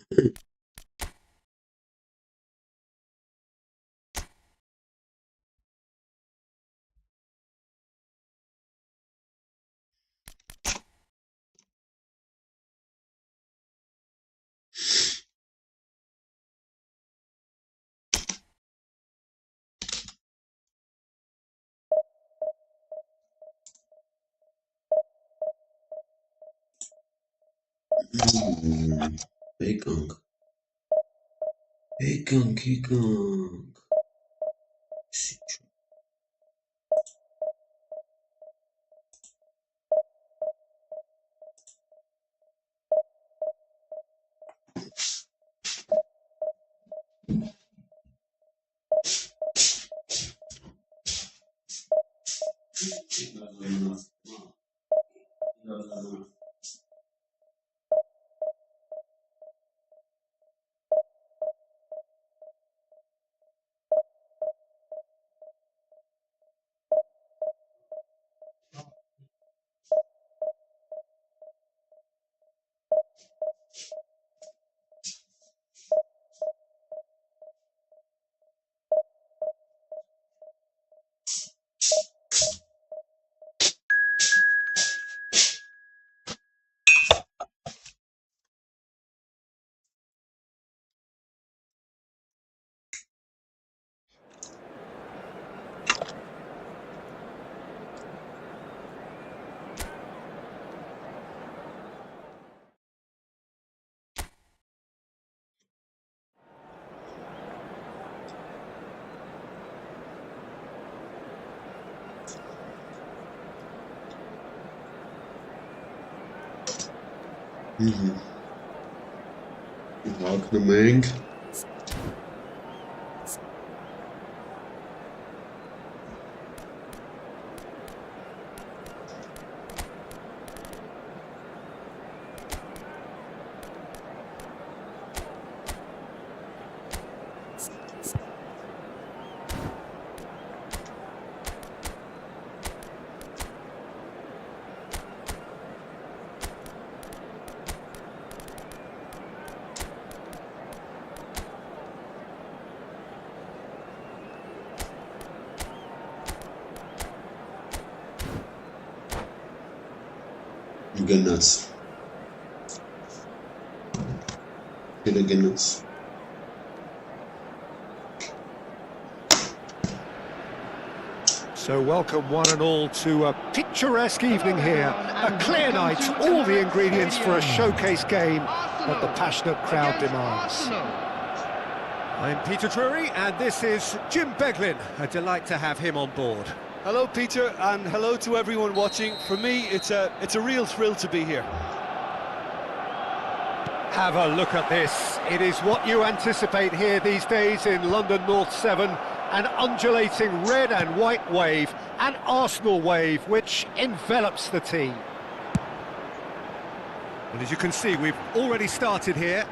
𝐄𝐅𝐎𝐻𝐁 𝐄𝐅𝐎�Հ 𝐿ick-GAMING جنات كده جنات. So welcome one and all to a picturesque evening here. A clear night, all the ingredients for a showcase game that the passionate crowd demands. I'm Peter Drury and this is Jim Beglin. A delight to have him on board. Hello Peter, and hello to everyone watching. For me, it's a real thrill to be here. Have a look at this. It is what you anticipate here these days in London North 7. An undulating red and white wave, an Arsenal wave which envelops the team. And as you can see, we've already started here.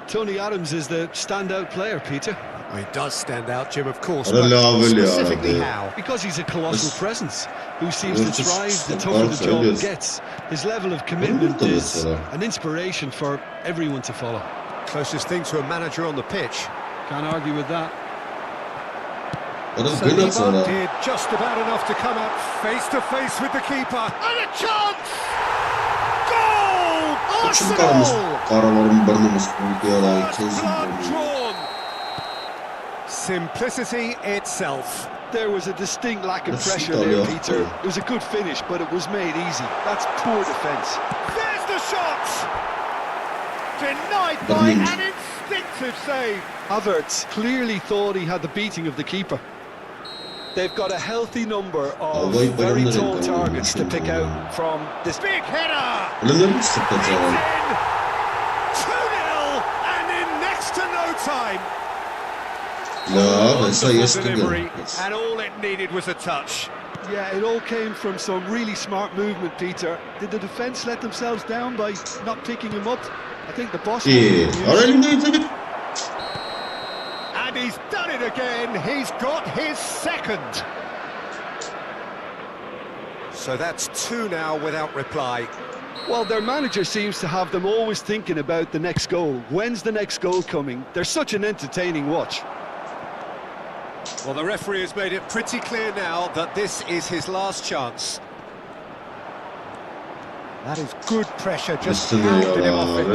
Tony Adams is the standout player, Peter. Well, he does stand out, Jim, of course, but specifically how? Because he's a closal presence who seems to thrive the tougher the job gets. His level of commitment is an inspiration for everyone to follow. Closest thing to a manager on the pitch. Can't argue with that. Saliba did just about enough to come out face to face with the keeper. And a chance! Goal! Arsenal! Simplicity itself. There was a distinct lack of pressure there, Peter. It was a good finish, but it was made easy. That's poor defence. There's the shot! Denied by an instinctive save. Havertz clearly thought he had the beating of the keeper. They've got a healthy number of very tall targets to pick out from this big header. It's in 2-0 and in next to no time. Delivery, and all it needed was a touch. Yeah, it all came from some really smart movement, Peter. Did the defence let themselves down by not picking him up? I think the boss... And he's done it again. He's got his second. So that's two now without reply. Well, their manager seems to have them always thinking about the next goal. When's the next goal coming? They're such an entertaining watch. Well, the referee has made it pretty clear now that this is his last chance. That is good pressure, just hounded him off it.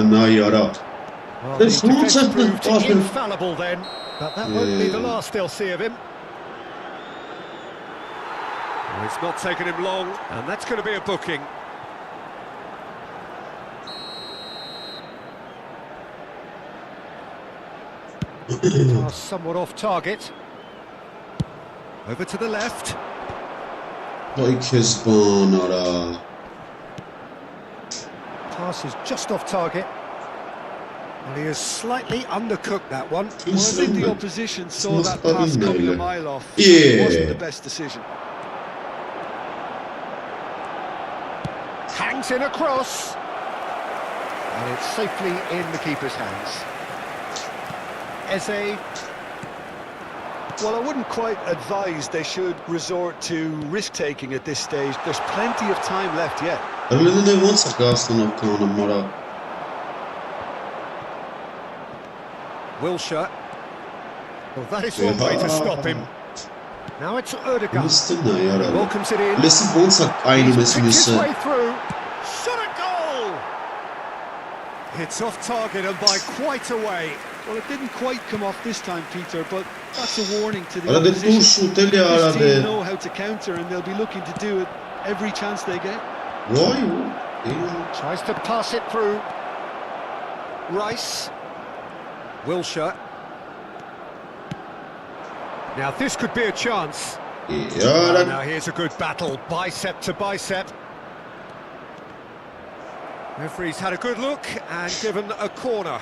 Well, his defence proved infallible then, but that won't be the last they'll see of him. Well, it's not taken him long, and that's going to be a booking. Pass somewhat off target. Over to the left. 𝐄𝐅𝐎𝐓𝐁𝐀𝐋𝐋. Pass is just off target. And he has slightly undercooked that one. Well, I think the opposition saw that pass coming a mile off. It wasn't the best decision. Hangs in across. And it's safely in the keeper's hands. Eze. Well, I wouldn't quite advise they should resort to risk-taking at this stage. There's plenty of time left yet. Wilshere. Well, that is one way to stop him. Now it's 𝐿𝐷𝐿. Welcomes it in. He's picked his way through. Shot a goal! It's off target and by quite a way. Well, it didn't quite come off this time, Peter, but that's a warning to the opposition. This team know how to counter, and they'll be looking to do it every chance they get. Tries to pass it through. Rice. Wilshere. Now this could be a chance. Now here's a good battle, bicep to bicep. Referee's had a good look and given a corner.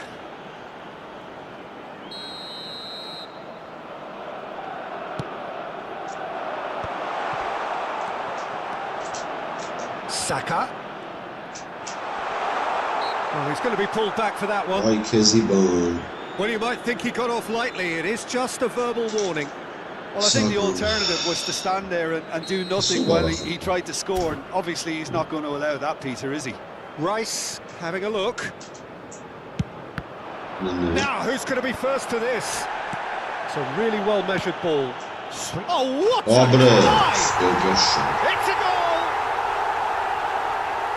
Saka. Well, he's going to be pulled back for that one. Well, you might think he got off lightly. It is just a verbal warning. Well, I think the alternative was to stand there and do nothing while he tried to score. And obviously, he's not going to allow that, Peter, is he? Rice having a look. Now, who's going to be first to this? It's a really well-measured ball. Oh, what a try! It's a goal!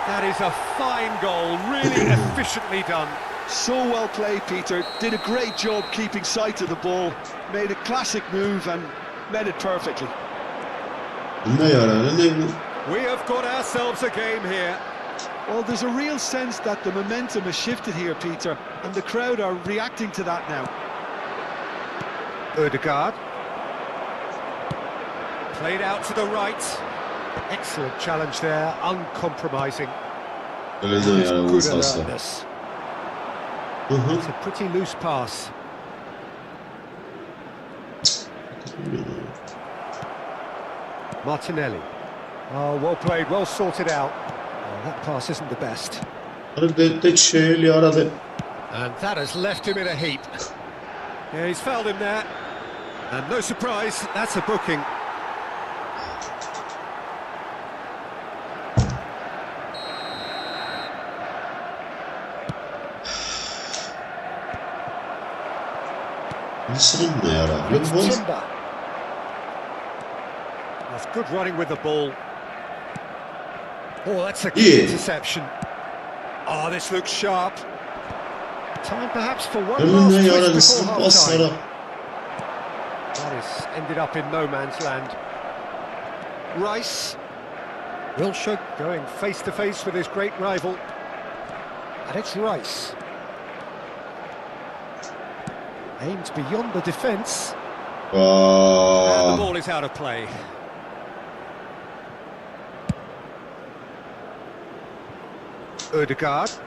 That is a fine goal, really efficiently done. So well played, Peter. Did a great job keeping sight of the ball. Made a classic move and met it perfectly. We have got ourselves a game here. Well, there's a real sense that the momentum has shifted here, Peter, and the crowd are reacting to that now. 𝐿𝐷𝐿. Played out to the right. Excellent challenge there, uncompromising. Good alertness. It's a pretty loose pass. Martinelli. Oh, well played, well sorted out. Oh, that pass isn't the best. And that has left him in a heap. Yeah, he's fouled him there. And no surprise, that's a booking. Timber. That's good running with the ball. Oh, that's a key interception. Oh, this looks sharp. Time perhaps for one last twist before half-time. That is ended up in no man's land. Rice. Wilshere going face-to-face with his great rival. And it's Rice. Aimed beyond the defence. And the ball is out of play. 𝐿𝐷𝐿.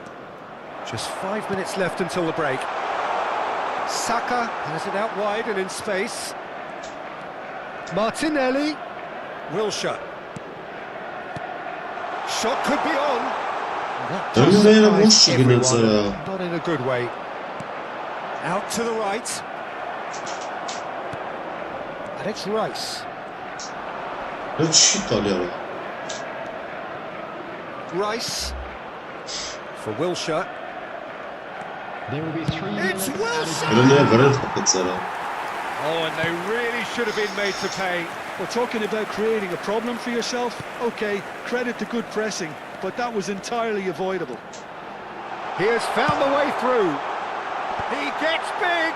Just 5 minutes left until the break. Saka has it out wide and in space. Martinelli. Wilshere. Shot could be on. That does surprise everyone, not in a good way. Out to the right. And it's Rice. Rice. For Wilshere. There will be 3 It's Wilson! Oh, and they really should have been made to pay. We're talking about creating a problem for yourself. Okay, credit to good pressing, but that was entirely avoidable. He has found the way through. He gets big.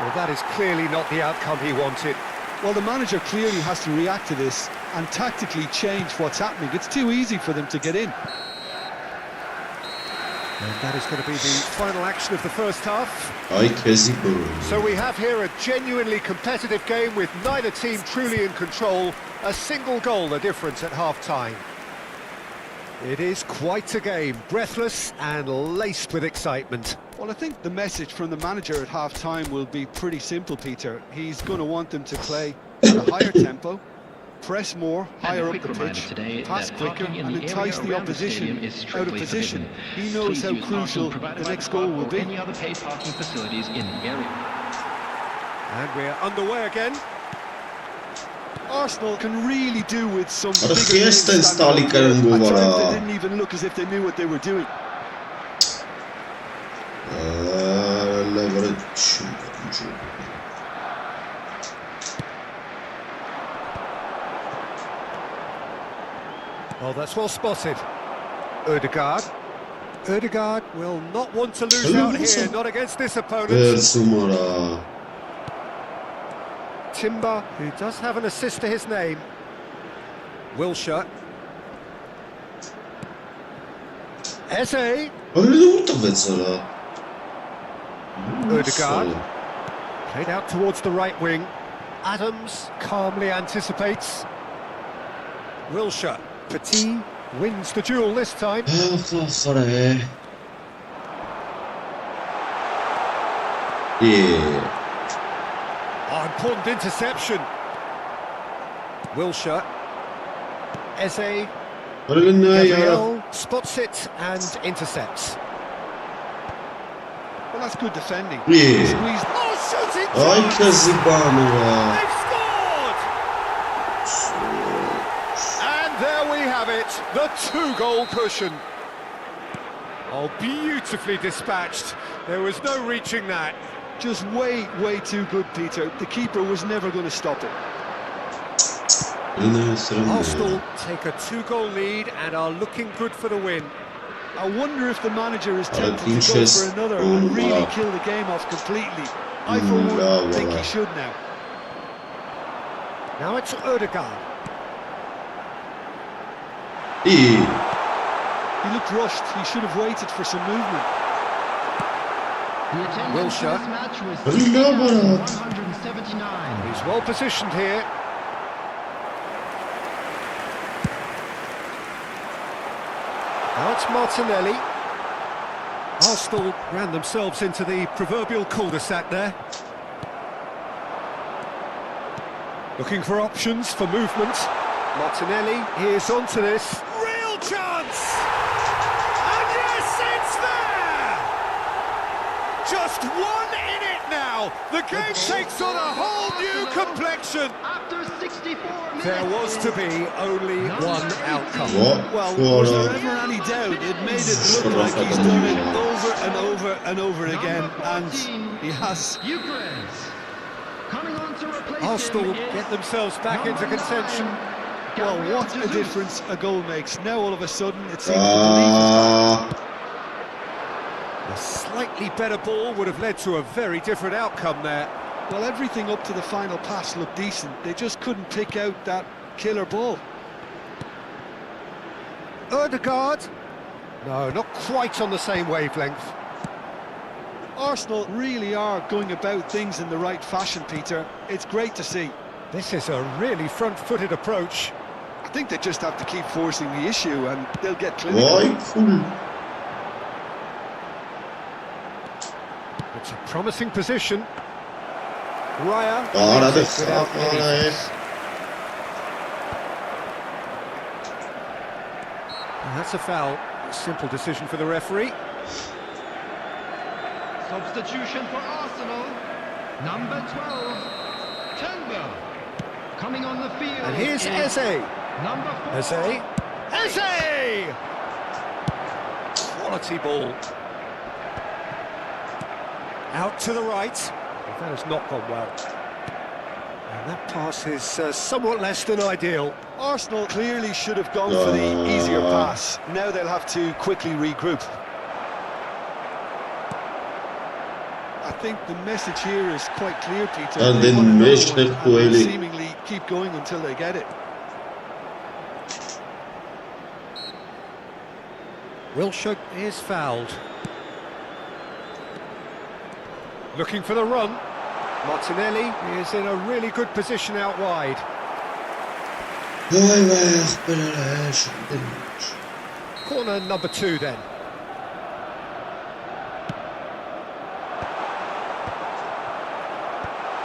Well, that is clearly not the outcome he wanted. Well, the manager clearly has to react to this and tactically change what's happening. It's too easy for them to get in. And that is going to be the final action of the first half. 𝐄𝐅𝐎𝐓𝐁𝐀𝐋. So we have here a genuinely competitive game with neither team truly in control. A single goal the difference at half-time. It is quite a game, breathless and laced with excitement. Well, I think the message from the manager at half-time will be pretty simple, Peter. He's going to want them to play at a higher tempo, press more, higher up the pitch, pass quicker and entice the opposition out of position. He knows how crucial the next goal will be. Any other paid parking facilities in the area. And we're underway again. Arsenal can really do with some What a bigger fiesta names in standing up there. Alik-GAMING At times over. they didn't even look as if they knew what they were doing. Oh, that's well spotted. Ødegaard. Ødegaard will not want to lose out here, not against this opponent. Timber, who does have an assist to his name. Wilshere. Eze. Ødegaard. Played out towards the right wing. Adams calmly anticipates. Wilshere. Petit wins the duel this time. Yeah. Oh, important interception. Wilshere. Eze. Gabriel spots it and intercepts. Well, that's good defending. Yeah. Squeezed. Oh, shooting chance! They've scored! And there we have it, the 2-goal cushion. Oh, beautifully dispatched. There was no reaching that. Just way too good, Peter. The keeper was never going to stop it. Arsenal take a 2-goal lead and are looking good for the win. I wonder if the manager is tempted to go for another and really kill the game off completely. I, for one, think he should now. Now it's Ødegaard. He looked rushed. He should have waited for some movement. The attendance for Wilshere. this match was 179. He's well positioned here. Now it's Martinelli. Arsenal ran themselves into the proverbial cul-de-sac there. Looking for options for movement. Martinelli is onto this. Real chance! And yes, it's there! Just one in it now. The game takes on a whole new complexion. After 64 minutes. There was to be only one outcome. Well, was there ever any doubt? It made it look like he's done it over and over and over again, and he has. Coming on to replace Arsenal him is get themselves back into contention. Well, what a difference a goal makes. Now all of a sudden it seems to believe. A slightly better ball would have led to a very different outcome there. Well, everything up to the final pass looked decent. They just couldn't pick out that killer ball. Ødegaard. No, not quite on the same wavelength. Arsenal really are going about things in the right fashion, Peter. It's great to see. This is a really front-footed approach. I think they just have to keep forcing the issue and they'll get clinical. It's a promising position. Raya. Without any fuss. And that's a foul. A simple decision for the referee. substitution for Arsenal. Number 12, Timber. Coming on the field. And here's is Eze. Number 4. Eze. Eze! Quality ball. Out to the right. That has not gone well. And that pass is somewhat less than ideal. Arsenal clearly should have gone for the easier pass. Now they'll have to quickly regroup. I think the message here is quite clear, Peter. And They then want another mesh one, that and they'll Coeli. seemingly keep going until they get it. Wilshere is fouled. Looking for the run. Martinelli is in a really good position out wide. Corner number 2 then.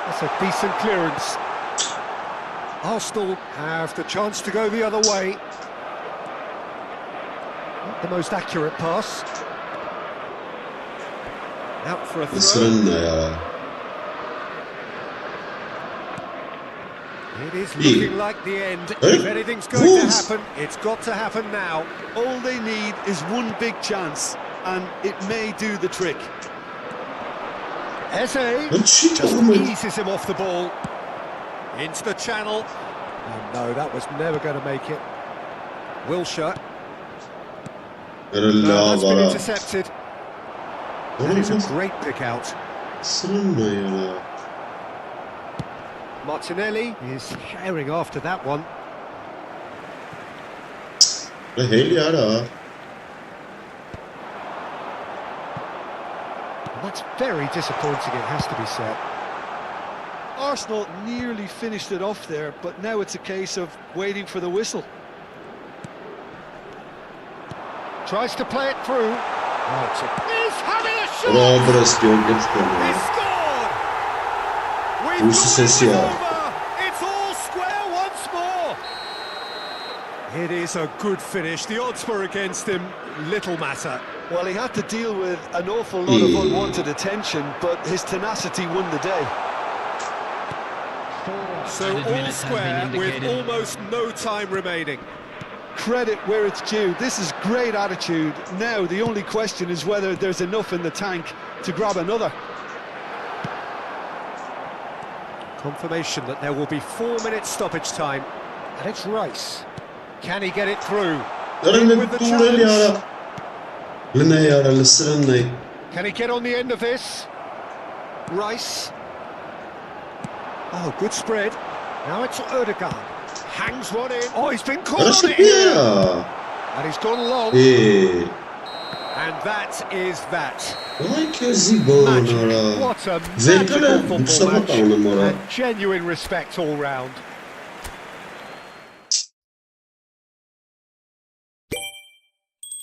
That's a decent clearance. Arsenal have the chance to go the other way. Not the most accurate pass. Out for a throw. ısırınla ya. It is İyi. looking like the end. Hey, If anything's going to Wolves. happen, it's got to happen now. All they need is one big chance, and it may do the trick. Eze Lan shit just oğlum. eases him off the ball. Into the channel. Oh no, that was never going to make it. Wilshere. Herhalde No, that's been havara. intercepted. That is a great pick out. Isırınla ya. Martinelli is sharing after that one. Ve hel yara. That's very disappointing, it has to be said. Arsenal nearly finished it off there, but now it's a case of waiting for the whistle. Tries to play it through. He's having a shot! Robres diyor geç He kalıyor. scored! We've Bu got sesi it ya. over! It's all square once more! It is a good finish. The odds were against him. Little matter. Well, he had to deal with an awful lot of unwanted attention, but his tenacity won the day. So all square with almost no time remaining. Credit where it's due. This is great attitude. Now, the only question is whether there's enough in the tank to grab another. Confirmation that there will be 4 minutes stoppage time. And it's Rice. Can he get it through? Herhalde With the tuğrel challenge. yara. Lına yara ısırınla. Can he get on the end of this? Rice. Oh, good spread. Now it's Ødegaard. Hangs one in. Oh, he's been caught on Karışık it bir here. ya. And he's gone long. And that is that. Vay kezi bana. Magic. What a Zevkle magical bu football sabah match. kaldım oraya. And genuine respect all round.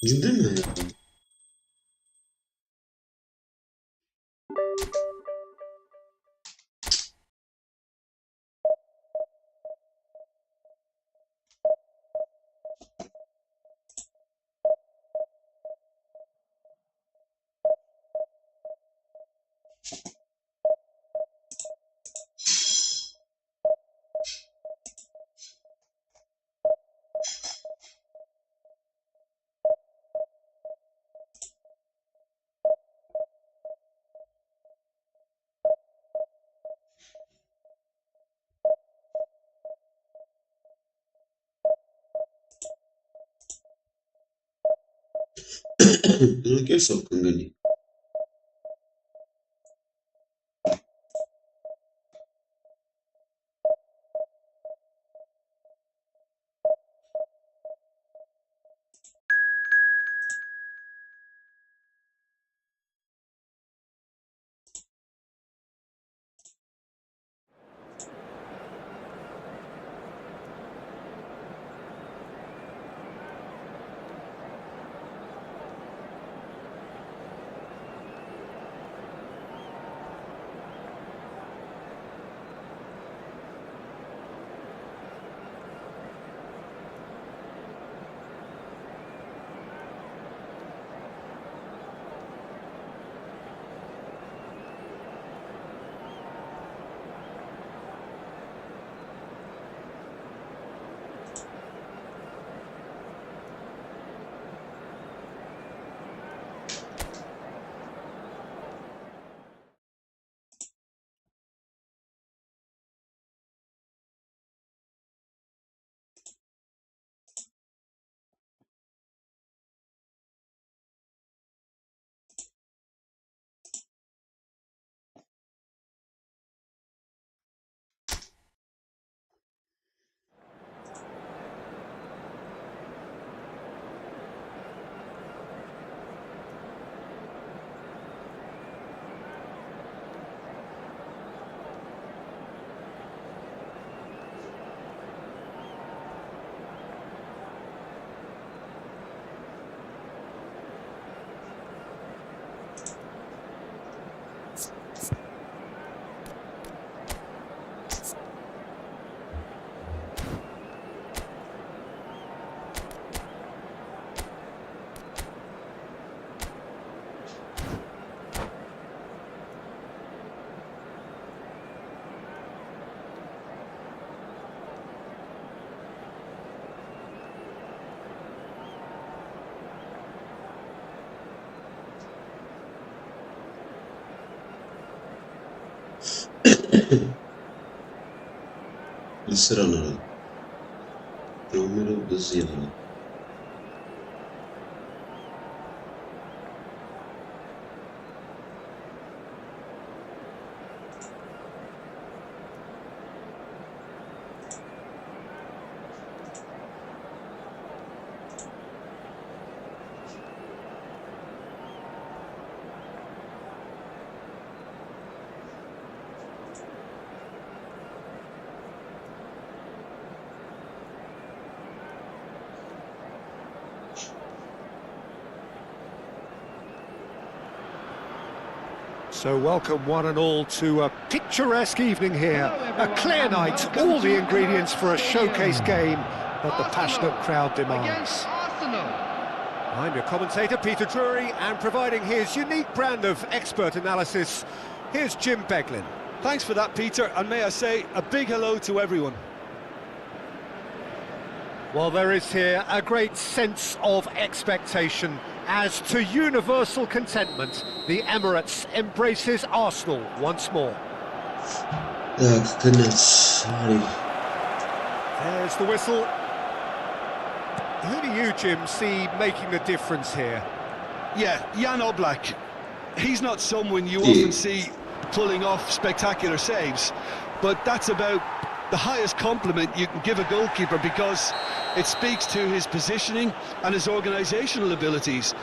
Ciddi mi ya? Gel sokun beni. Lısıran aradı. Romero hızlı yakaladı. So welcome one and all to a picturesque evening here. A clear night, all the ingredients for a showcase game that the passionate crowd demands. Against Arsenal. I'm your commentator, Peter Drury, and providing his unique brand of expert analysis, here's Jim Beglin. Thanks for that, Peter, and may I say a big hello to everyone. Well, there is here a great sense of expectation. As to universal contentment, the Emirates embraces Arsenal once more. Goodness, sorry. There's the whistle. Who do you, Jim, see making the difference here? Yeah, Jan Oblak. He's not someone you often see pulling off spectacular saves, but that's about the highest compliment you can give a goalkeeper, because it speaks to his positioning and his organisational abilities.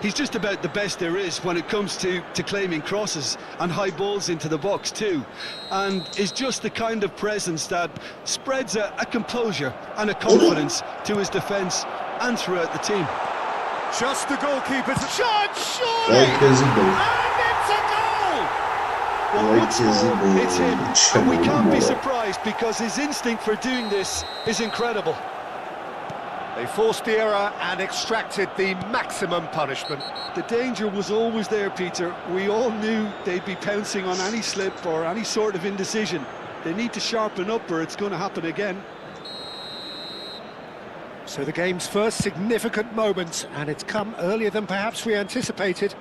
He's just about the best there is when it comes to claiming crosses and high balls into the box too, and is just the kind of presence that spreads a composure and a confidence to his defence and throughout the team. Just the goalkeeper's shot, surely! Like as a goal. And it's a goal! Well, what's more, it's him, and we can't be Chamorro. surprised because his instinct for doing this is incredible. They forced the error and extracted the maximum punishment. The danger was always there, Peter. We all knew they'd be pouncing on any slip or any sort of indecision. They need to sharpen up or it's going to happen again. So the game's first significant moment, and it's come earlier than perhaps we anticipated.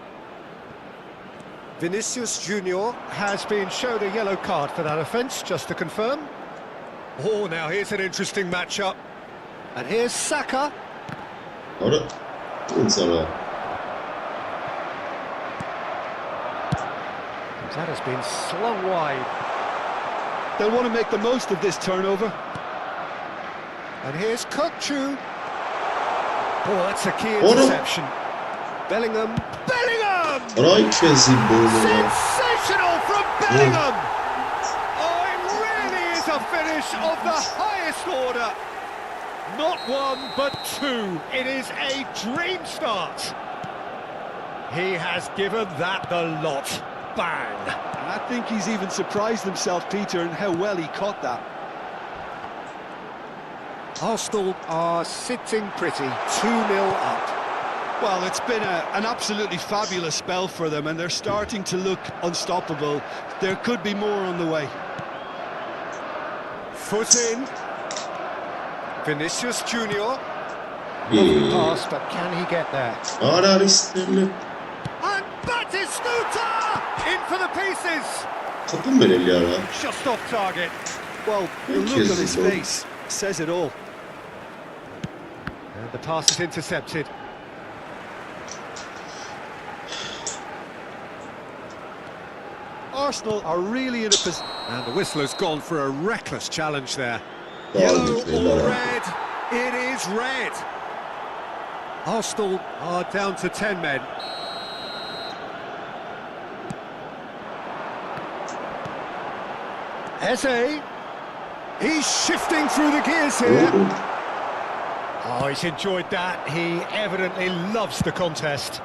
Vinicius Junior has been shown a yellow card for that offence, just to confirm. Oh, now here's an interesting matchup. And here's Saka. Ora. Inshallah. That has been slung wide. They'll want to make the most of this turnover. And here's 𝐄𝐅𝐎𝐻𝐿. Oh, that's a key Ora. interception. Bellingham. Bellingham! Like as a goal. Sensational from Bellingham! Oh, it really is a finish of the highest order. Not one, but two. It is a dream start. He has given that the lot. Bang! And I think he's even surprised himself, Peter, in how well he caught that. Arsenal are sitting pretty, 2-0 up. Well, it's been an absolutely fabulous spell for them, and they're starting to look unstoppable. There could be more on the way. Foot in. Vinicius Junior. Lovely pass, but can he get there? Ara risklerle. And Batistuta! In for the pieces! Kapı mı vereli ara? Just off target. Well, the look on his face says it all. And the pass is intercepted. Arsenal are really in a position. And the whistler's gone for a reckless challenge there. Daha Yellow gitmeli or ara. red? It is red. Arsenal are down to 10 men. Eze. He's shifting through the gears here. Oh, he's enjoyed that. He evidently loves the contest.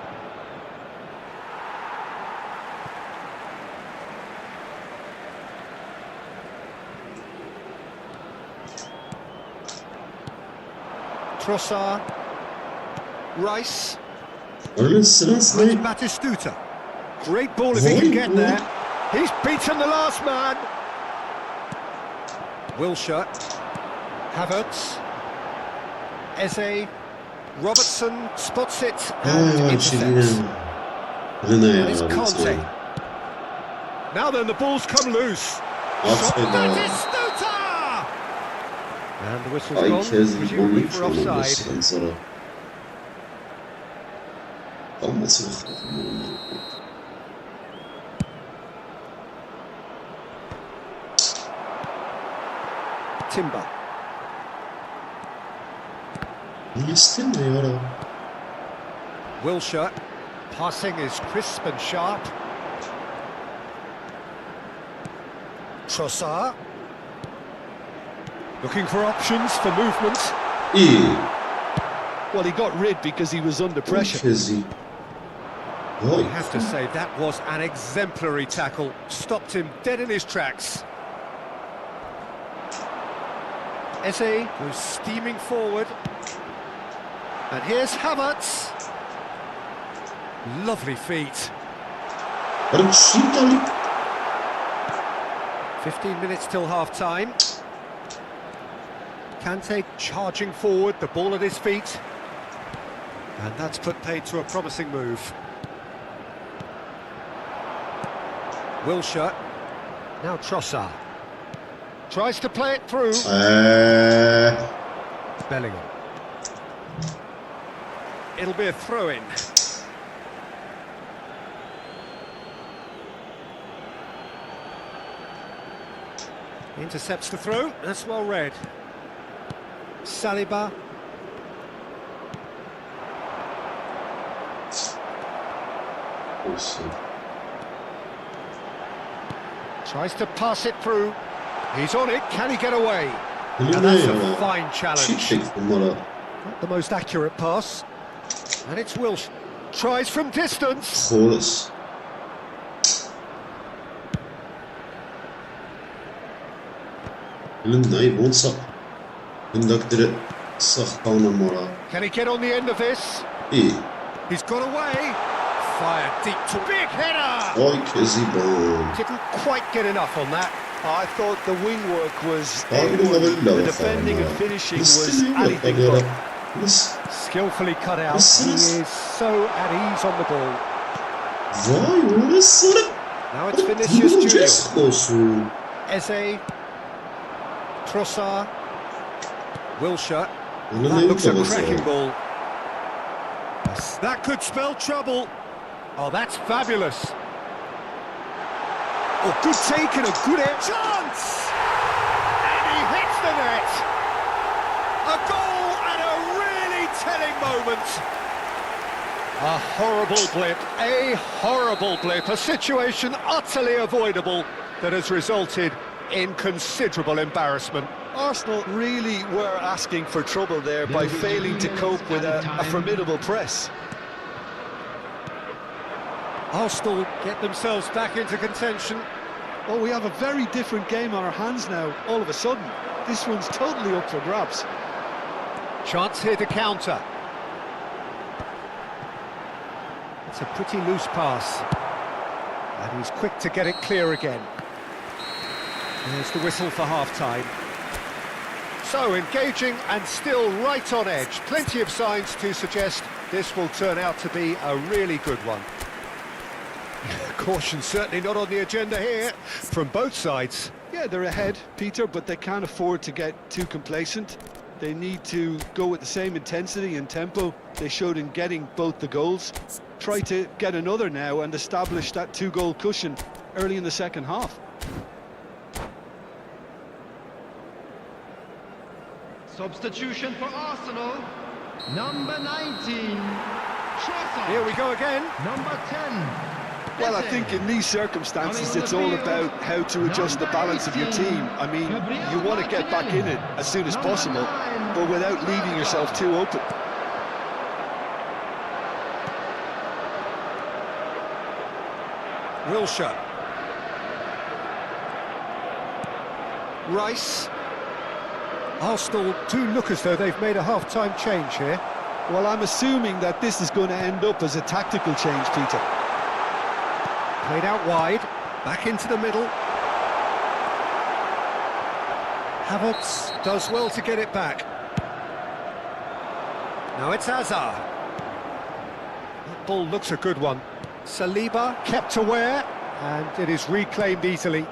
Trossard. Rice. Öyle sırası ne? Batistuta. Great ball if he can get there. He's beaten the last man. Wilshere. Havertz. Eze. Robertson spots it and intercepts. Rına It's ya. Conte. Now then, the ball's come loose. Aferin ha. Batistuta! And the whistle's Ay gone, kez presumably golü for offside. çıkmamışsın sonra. Alması bakalım. Timber. Ne istemiyor ya? Wilshere. Passing is crisp and sharp. Trossard. Looking for options for movement. İyi. Well, he got rid because he was under pressure. Kezi. Vay. I have to say, that was an exemplary tackle. Stopped him dead in his tracks. Eze goes steaming forward. And here's Havertz. Lovely feet. Hadi şimdi Alik. 15 minutes till half-time. Kante charging forward, the ball at his feet. And that's put paid to a promising move. Wilshere. Now Trossard. Tries to play it through. Bellingham. It'll be a throw-in. Intercepts the throw. That's well read. Saliba. Olsun. Tries to pass it through. He's on it. Can he get away? Bu And ne that's ya? a fine challenge. Çiçek bunlara. Not the most accurate pass. And it's Wilsh. Tries from distance. Horus. Lunday bonsa. Lundaktire sakana mora. Can he get on the end of this? İyi. He's got away. Fired deep to big header. Ay kezi bon. Didn't quite get enough on that. I thought the wing work was Ay bu A1. havayla The defending and finishing was anything but. but. Skillfully cut out. This He is- is so at ease on the ball. Vay orası. Now it's Vinicius Junior. Vinicius olsun. Eze. Trossard. Wilshere. Ona That ne looks a yapamazsın? cracking ball. That could spell trouble. Oh, that's fabulous. Oh, good take and a good air chance! And he hits the net. A goal at a really telling moment. A horrible blip, a situation utterly avoidable that has resulted in considerable embarrassment. Arsenal really were asking for trouble there by failing to cope with a formidable press. Arsenal get themselves back into contention. Oh, we have a very different game on our hands now, all of a sudden. This one's totally up for grabs. Chance here to counter. It's a pretty loose pass. And he's quick to get it clear again. There's the whistle for half-time. So, engaging and still right on edge. Plenty of signs to suggest this will turn out to be a really good one. Caution certainly not on the agenda here, from both sides. Yeah, they're ahead, Peter, but they can't afford to get too complacent. They need to go with the same intensity and tempo they showed in getting both the goals. Try to get another now and establish that two-goal cushion early in the second half. Substitution for Arsenal. Number 19. Trossard. Here we go again. Number 10. Well, I Eze. think in these circumstances, it's all about how to adjust the balance of your team. I mean, you want to get back in it as soon as possible, but without leaving yourself too open. Wilshere. Rice. Arsenal do look as though they've made a half-time change here. Well, I'm assuming that this is going to end up as a tactical change, Peter. Played out wide, back into the middle. Havertz does well to get it back. Now it's Hazard. That ball looks a good one. Saliba kept aware, and it is reclaimed easily.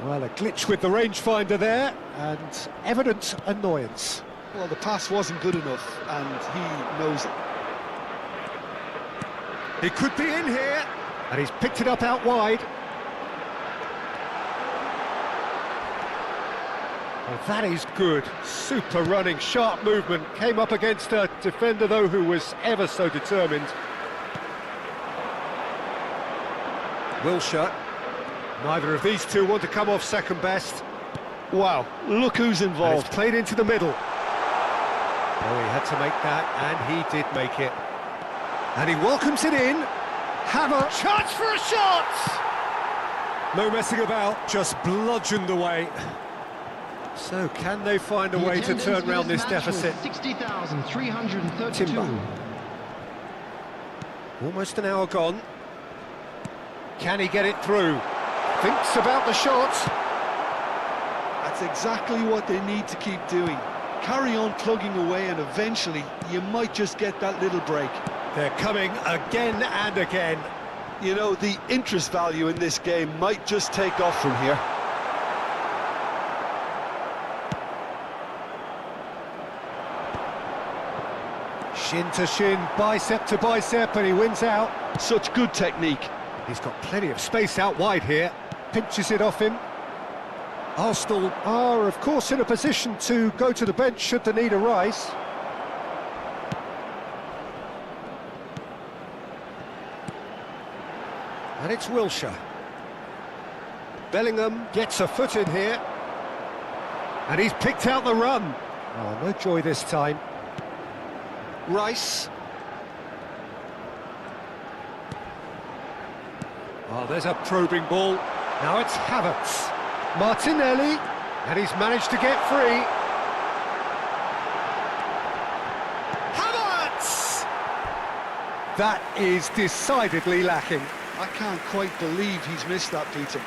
Well, a glitch with the rangefinder there, and evident annoyance. Well, the pass wasn't good enough, and he knows it. He could be in here, and he's picked it up out wide. Well, that is good. Super running, sharp movement. Came up against a defender, though, who was ever so determined. Wilshere. Neither of these two want to come off second best. Wow, look who's And involved. it's played into the middle. Oh, he had to make that, and he did make it. And he welcomes it in. Havertz. Chance for a shot! No messing about, just bludgeoned away. So, can they find a way to turn round this deficit? 60,332. Timber. Almost an hour gone. Can he get it through? Thinks about the shot. That's exactly what they need to keep doing. Carry on plugging away, and eventually you might just get that little break. They're coming again and again. You know, the interest value in this game might just take off from here. Shin to shin, bicep to bicep, and he wins out. Such good technique. He's got plenty of space out wide here. Pinches it off him. Arsenal are, of course, in a position to go to the bench should the need arise. And it's Wilshere. Bellingham gets a foot in here. And he's picked out the run. Oh, no joy this time. Rice. Oh, there's a probing ball. Now it's Havertz. Martinelli. And he's managed to get free. Havertz! That is decidedly lacking. I can't quite believe he's missed that, Peter.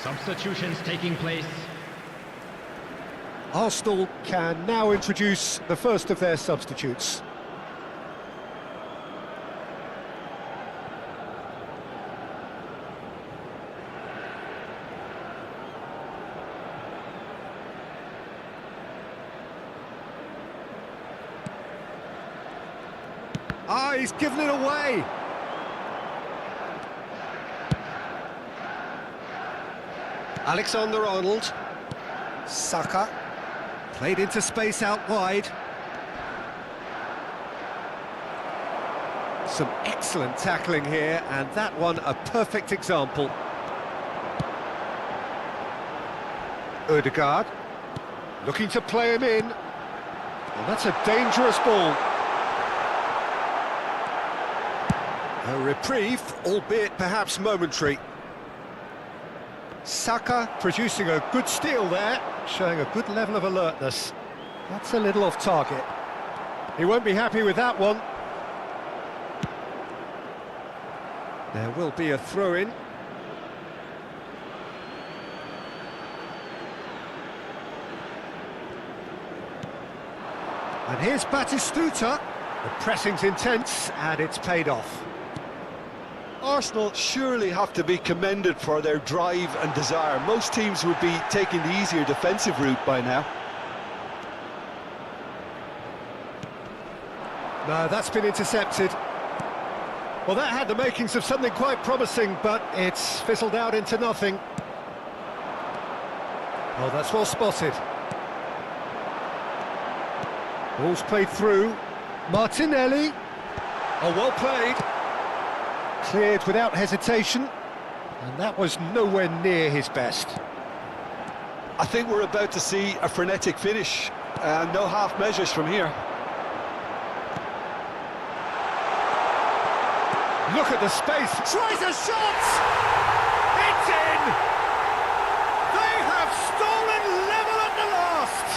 Substitutions taking place. Arsenal can now introduce the first of their substitutes. Ah, he's given it away. Alexander-Arnold. Saka. Played into space out wide. Some excellent tackling here, and that one a perfect example. Ødegaard. Looking to play him in. Well, that's a dangerous ball. A reprieve, albeit perhaps momentary. Saka producing a good steal there, showing a good level of alertness. That's a little off target. He won't be happy with that one. There will be a throw-in. And here's Batistuta. The pressing's intense, and it's paid off. Arsenal surely have to be commended for their drive and desire. Most teams would be taking the easier defensive route by now. No, that's been intercepted. Well, that had the makings of something quite promising, but it's fizzled out into nothing. Oh, that's well spotted. Ball's played through. Martinelli. Oh, well played. Cleared without hesitation, and that was nowhere near his best. I think we're about to see a frenetic finish, and no half measures from here. Look at the space. Tries a shot! It's in! They have stolen level at the last!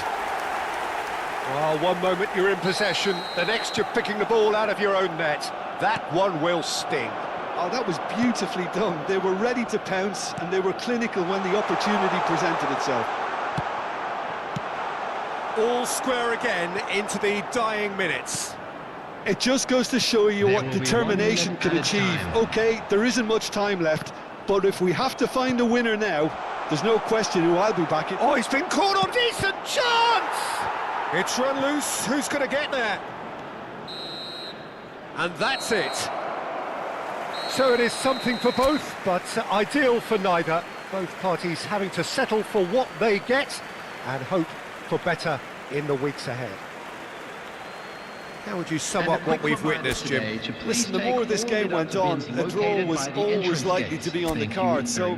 Well, one moment you're in possession, the next you're picking the ball out of your own net. That one will sting. Oh, that was beautifully done. They were ready to pounce, and they were clinical when the opportunity presented itself. All square again into the dying minutes. It just goes to show you There what will be 1 determination minute can at a achieve. time. Okay, there isn't much time left, but if we have to find a winner now, there's no question who I'll be backing. Oh, he's been caught on decent chance! It's run loose, who's going to get there? And that's it. So it is something for both, but ideal for neither. Both parties having to settle for what they get and hope for better in the weeks ahead. How would you sum up what we've witnessed, Jim? Listen, the more this game went on, a draw was always likely to be on the card, so...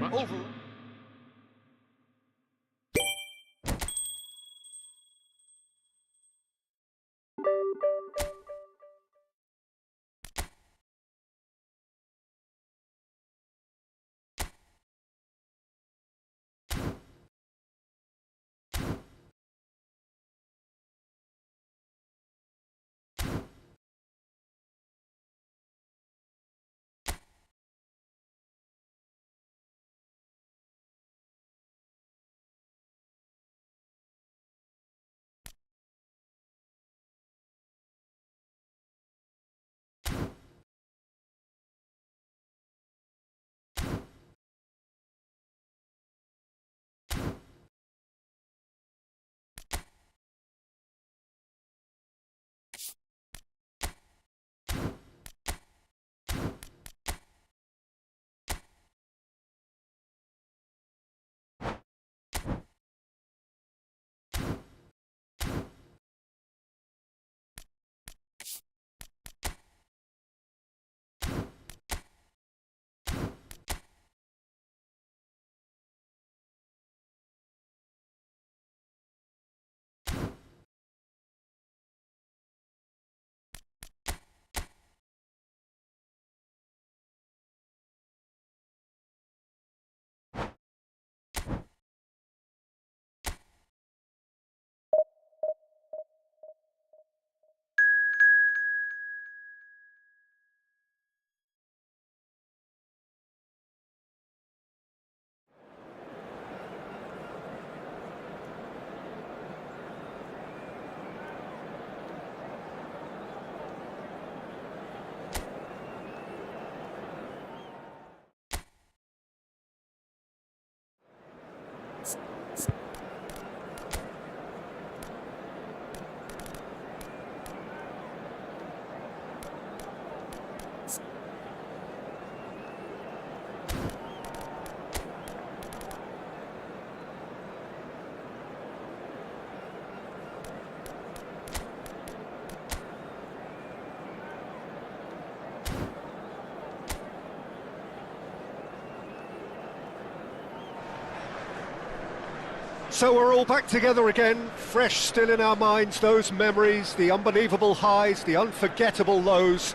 So we're all back together again, fresh still in our minds, those memories, the unbelievable highs, the unforgettable lows.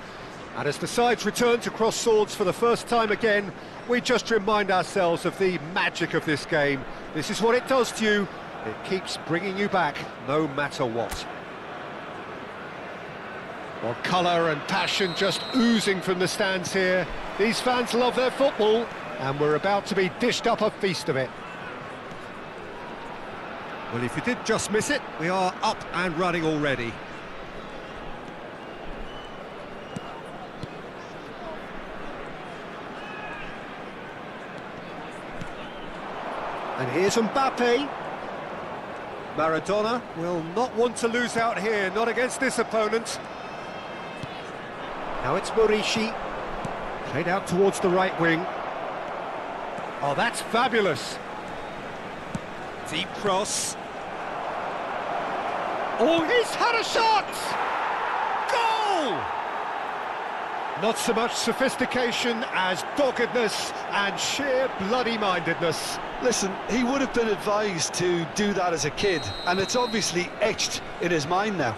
And as the sides return to cross swords for the first time again, we just remind ourselves of the magic of this game. This is what it does to you. It keeps bringing you back, no matter what. Well, colour and passion just oozing from the stands here. These fans love their football, and we're about to be dished up a feast of it. Well, if you did just miss it, we are up and running already. And here's Mbappe. Maradona will not want to lose out here, not against this opponent. Now it's Morishi. Played out towards the right wing. Oh, that's fabulous. Deep cross. Oh, he's had a shot! Goal! Not so much sophistication as doggedness and sheer bloody-mindedness. Listen, he would have been advised to do that as a kid, and it's obviously etched in his mind now.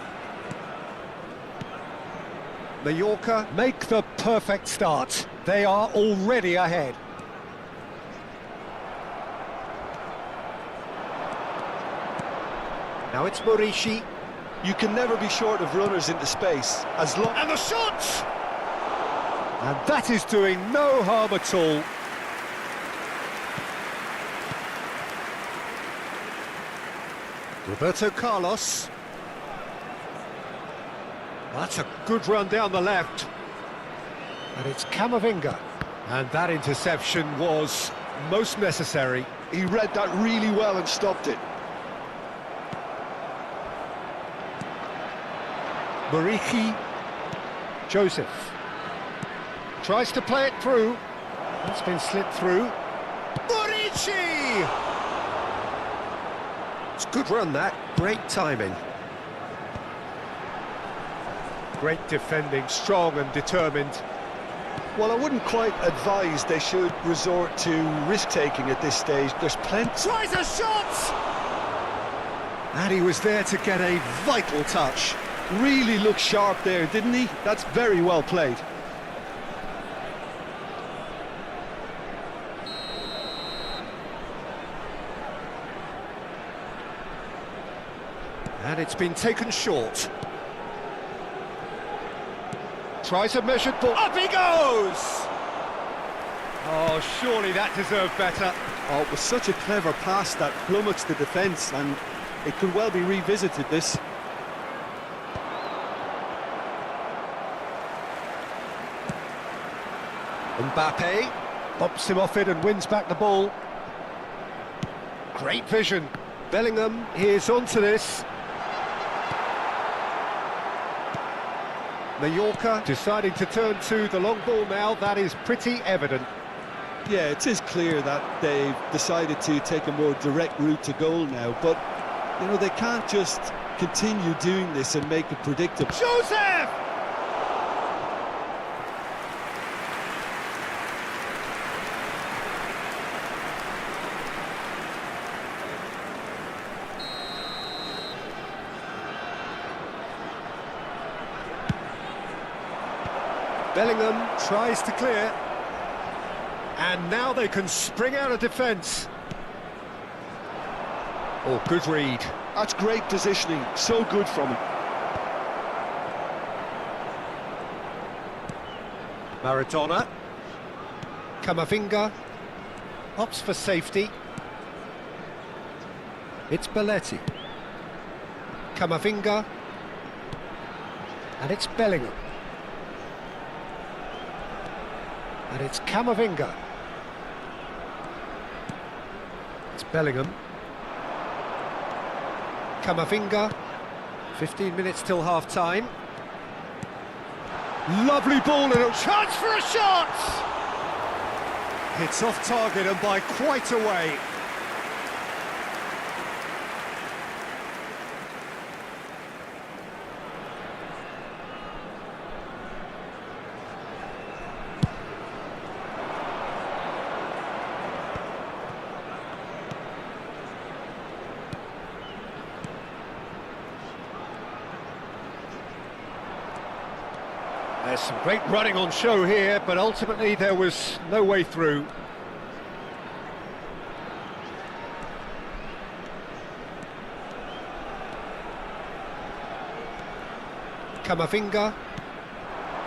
Mallorca make the perfect start. They are already ahead. Now it's Morishi. You can never be short of runners into space, as long... And the shot! And that is doing no harm at all. Roberto Carlos. That's a good run down the left. And it's Camavinga. And that interception was most necessary. He read that really well and stopped it. Mariki. Joseph. Tries to play it through. That's been slipped through. Murici! It's a good run, that. Great timing. Great defending, strong and determined. Well, I wouldn't quite advise they should resort to risk-taking at this stage. There's plenty... Tries a shot! And he was there to get a vital touch. Really looked sharp there, didn't he? That's very well played. And it's been taken short. Tries a measured ball. Up he goes! Oh, surely that deserved better. Oh, it was such a clever pass that flummoxed the defence, and it could well be revisited, this. Mbappe bops him off it and wins back the ball. Great vision. Bellingham is onto this. Mallorca deciding to turn to the long ball now. That is pretty evident. Yeah, it is clear that they've decided to take a more direct route to goal now, but, you know, they can't just continue doing this and make it predictable. Joseph! Bellingham tries to clear. And now they can spring out of defence. Oh, good read. That's great positioning, so good from him. Maradona. Camavinga. Opts for safety. It's Belletti. Camavinga. And it's Bellingham. And it's Camavinga. It's Bellingham. Camavinga. 15 minutes till half-time. Lovely ball and a chance for a shot! It's off target and by quite a way. There's some great running on show here, but ultimately there was no way through. Camavinga.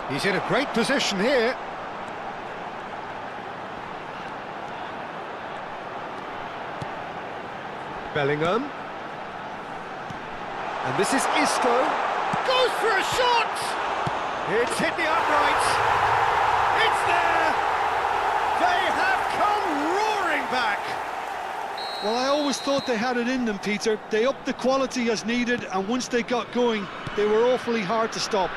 He's in a great position here. Bellingham. And this is Isco. Goes for a shot! It's hit the uprights. It's there! They have come roaring back! Well, I always thought they had it in them, Peter. They upped the quality as needed, and once they got going, they were awfully hard to stop.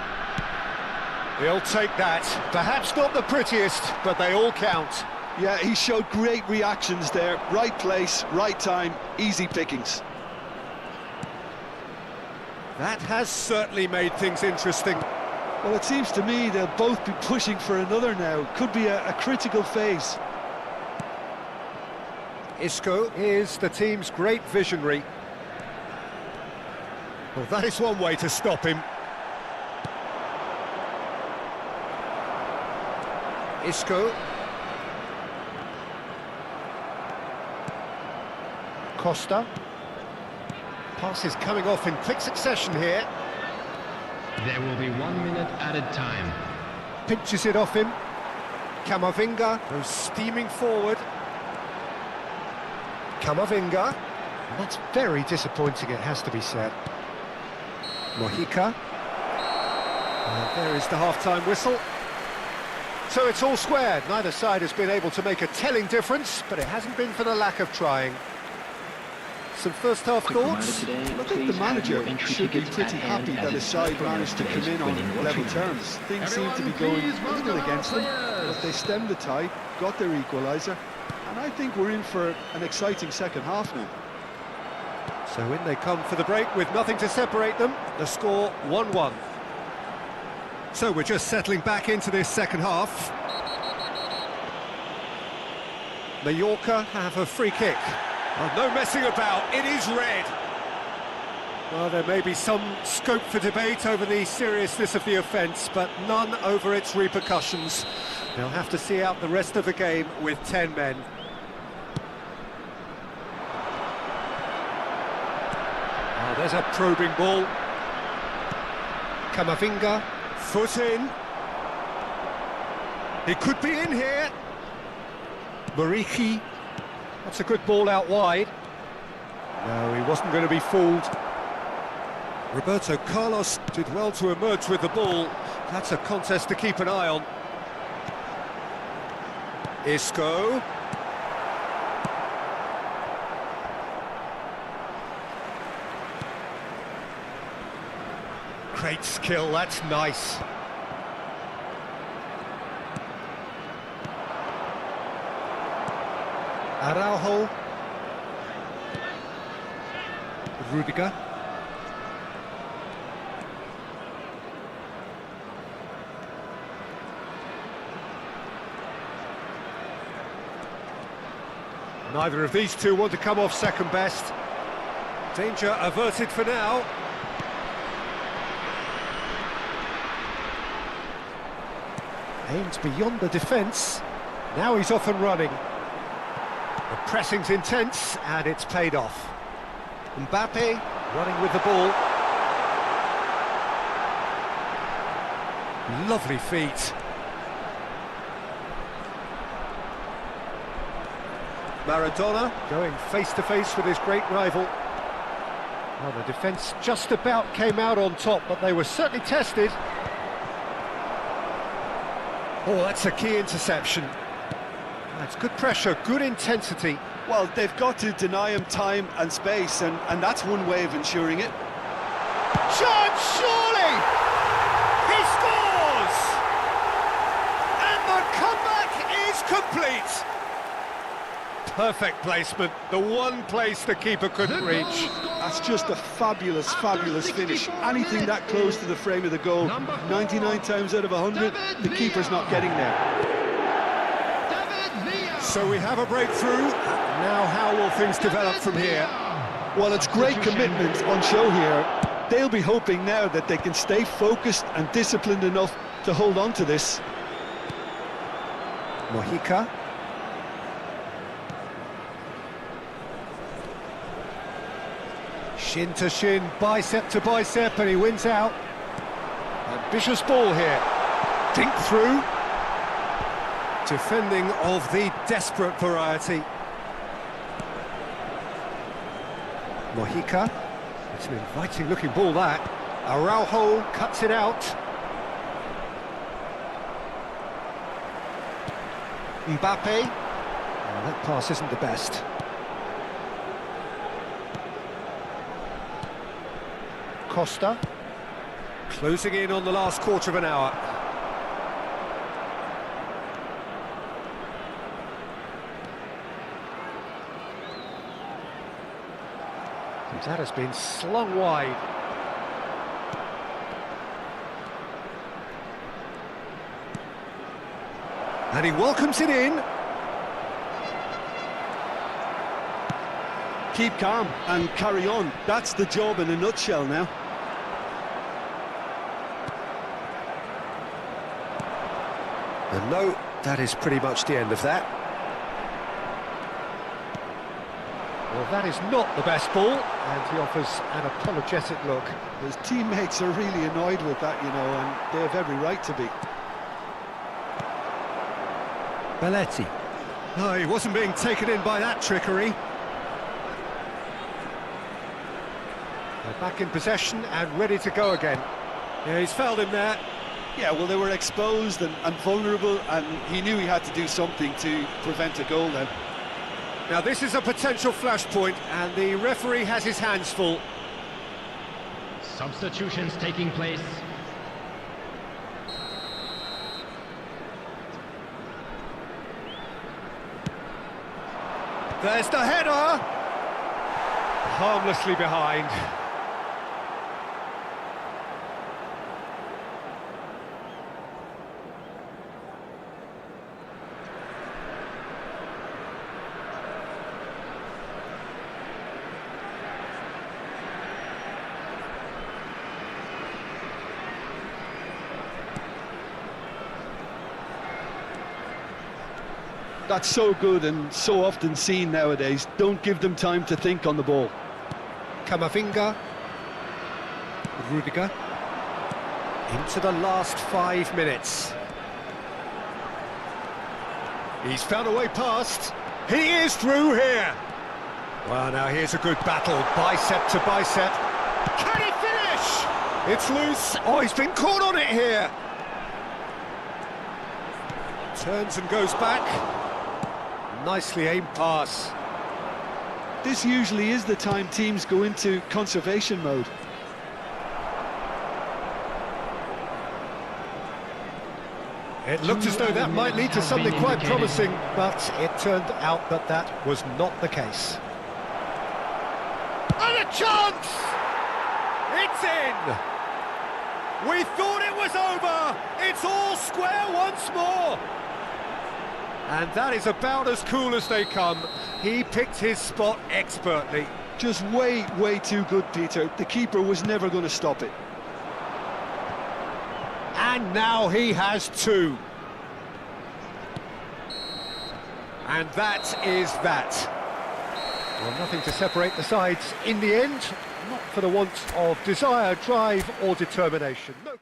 He'll take that. Perhaps not the prettiest, but they all count. Yeah, he showed great reactions there. Right place, right time, easy pickings. That has certainly made things interesting. Well, it seems to me they'll both be pushing for another now. Could be a critical phase. Isco is the team's great visionary. Well, that is one way to stop him. Isco. Costa. Pass is coming off in quick succession here. There will be 1 minute added time. Pinches it off him. Camavinga goes steaming forward. Camavinga. And that's very disappointing, it has to be said. Mojica. And there is the half-time whistle. So it's all squared. Neither side has been able to make a telling difference, but it hasn't been for the lack of trying. Some first-half thoughts? I think the manager should be pretty happy that his side managed to come in on level terms. Things seem to be going a little against them, but they stemmed the tide, got their equaliser, and I think we're in for an exciting second half now. So in they come for the break with nothing to separate them. The score 1-1. So we're just settling back into this second half. Mallorca have a free kick. Oh, no messing about, it is red. Well, there may be some scope for debate over the seriousness of the offence, but none over its repercussions. They'll have to see out the rest of the game with 10 men. Oh, there's a probing ball. Camavinga, foot in. He could be in here. Muriqi. That's a good ball out wide. No, he wasn't going to be fooled. Roberto Carlos did well to emerge with the ball. That's a contest to keep an eye on. Isco. Great skill, that's nice. Araujo. Rudiger. Neither of these two want to come off second best. Danger averted for now. Aims beyond the defence. Now he's off and running. The pressing's intense, and it's paid off. Mbappe running with the ball. Lovely feet. Maradona going face-to-face with his great rival. Well, the defence just about came out on top, but they were certainly tested. Oh, that's a key interception. That's good pressure, good intensity. Well, they've got to deny him time and space, and that's one way of ensuring it. Chance, surely! He scores! And the comeback is complete! Perfect placement, the one place the keeper couldn't reach. That's just a fabulous, fabulous finish. Anything that close to the frame of the goal, 99 times out of 100, the keeper's not getting there. So we have a breakthrough. Now how will things develop from here? Well, it's great commitment on show here. They'll be hoping now that they can stay focused and disciplined enough to hold on to this. Mojica. Shin to shin, bicep to bicep, and he wins out. Ambitious ball here. Dink through. Defending of the desperate variety. Mojica. It's an inviting looking ball, that. Araujo cuts it out. Mbappe. Oh, that pass isn't the best. Costa. Closing in on the last quarter of an hour. That has been slung wide. And he welcomes it in. Keep calm and carry on. That's the job in a nutshell now. And no, that is pretty much the end of that. Well, that is not the best ball, and he offers an apologetic look. His teammates are really annoyed with that, you know, and they have every right to be. Belletti. No, he wasn't being taken in by that trickery. They're back in possession and ready to go again. Yeah, he's fouled him there. Yeah, well, they were exposed and vulnerable, and he knew he had to do something to prevent a goal then. Now this is a potential flashpoint, and the referee has his hands full. Substitutions taking place. There's the header! Harmlessly behind. That's so good and so often seen nowadays. Don't give them time to think on the ball. Camavinga. Rudiger. Into the last 5 minutes. He's found a way past. He is through here. Well, now here's a good battle, bicep to bicep. Can he finish? It's loose. Oh, he's been caught on it here. Turns and goes back. Nicely aimed pass. This usually is the time teams go into conservation mode. It looked as though that might lead to something quite promising, but it turned out that that was not the case. And a chance! It's in! We thought it was over! It's all square once more! And that is about as cool as they come. He picked his spot expertly. Just way too good, Peter. The keeper was never going to stop it. And now he has two. And that is that. Well, nothing to separate the sides in the end, not for the want of desire, drive or determination. No.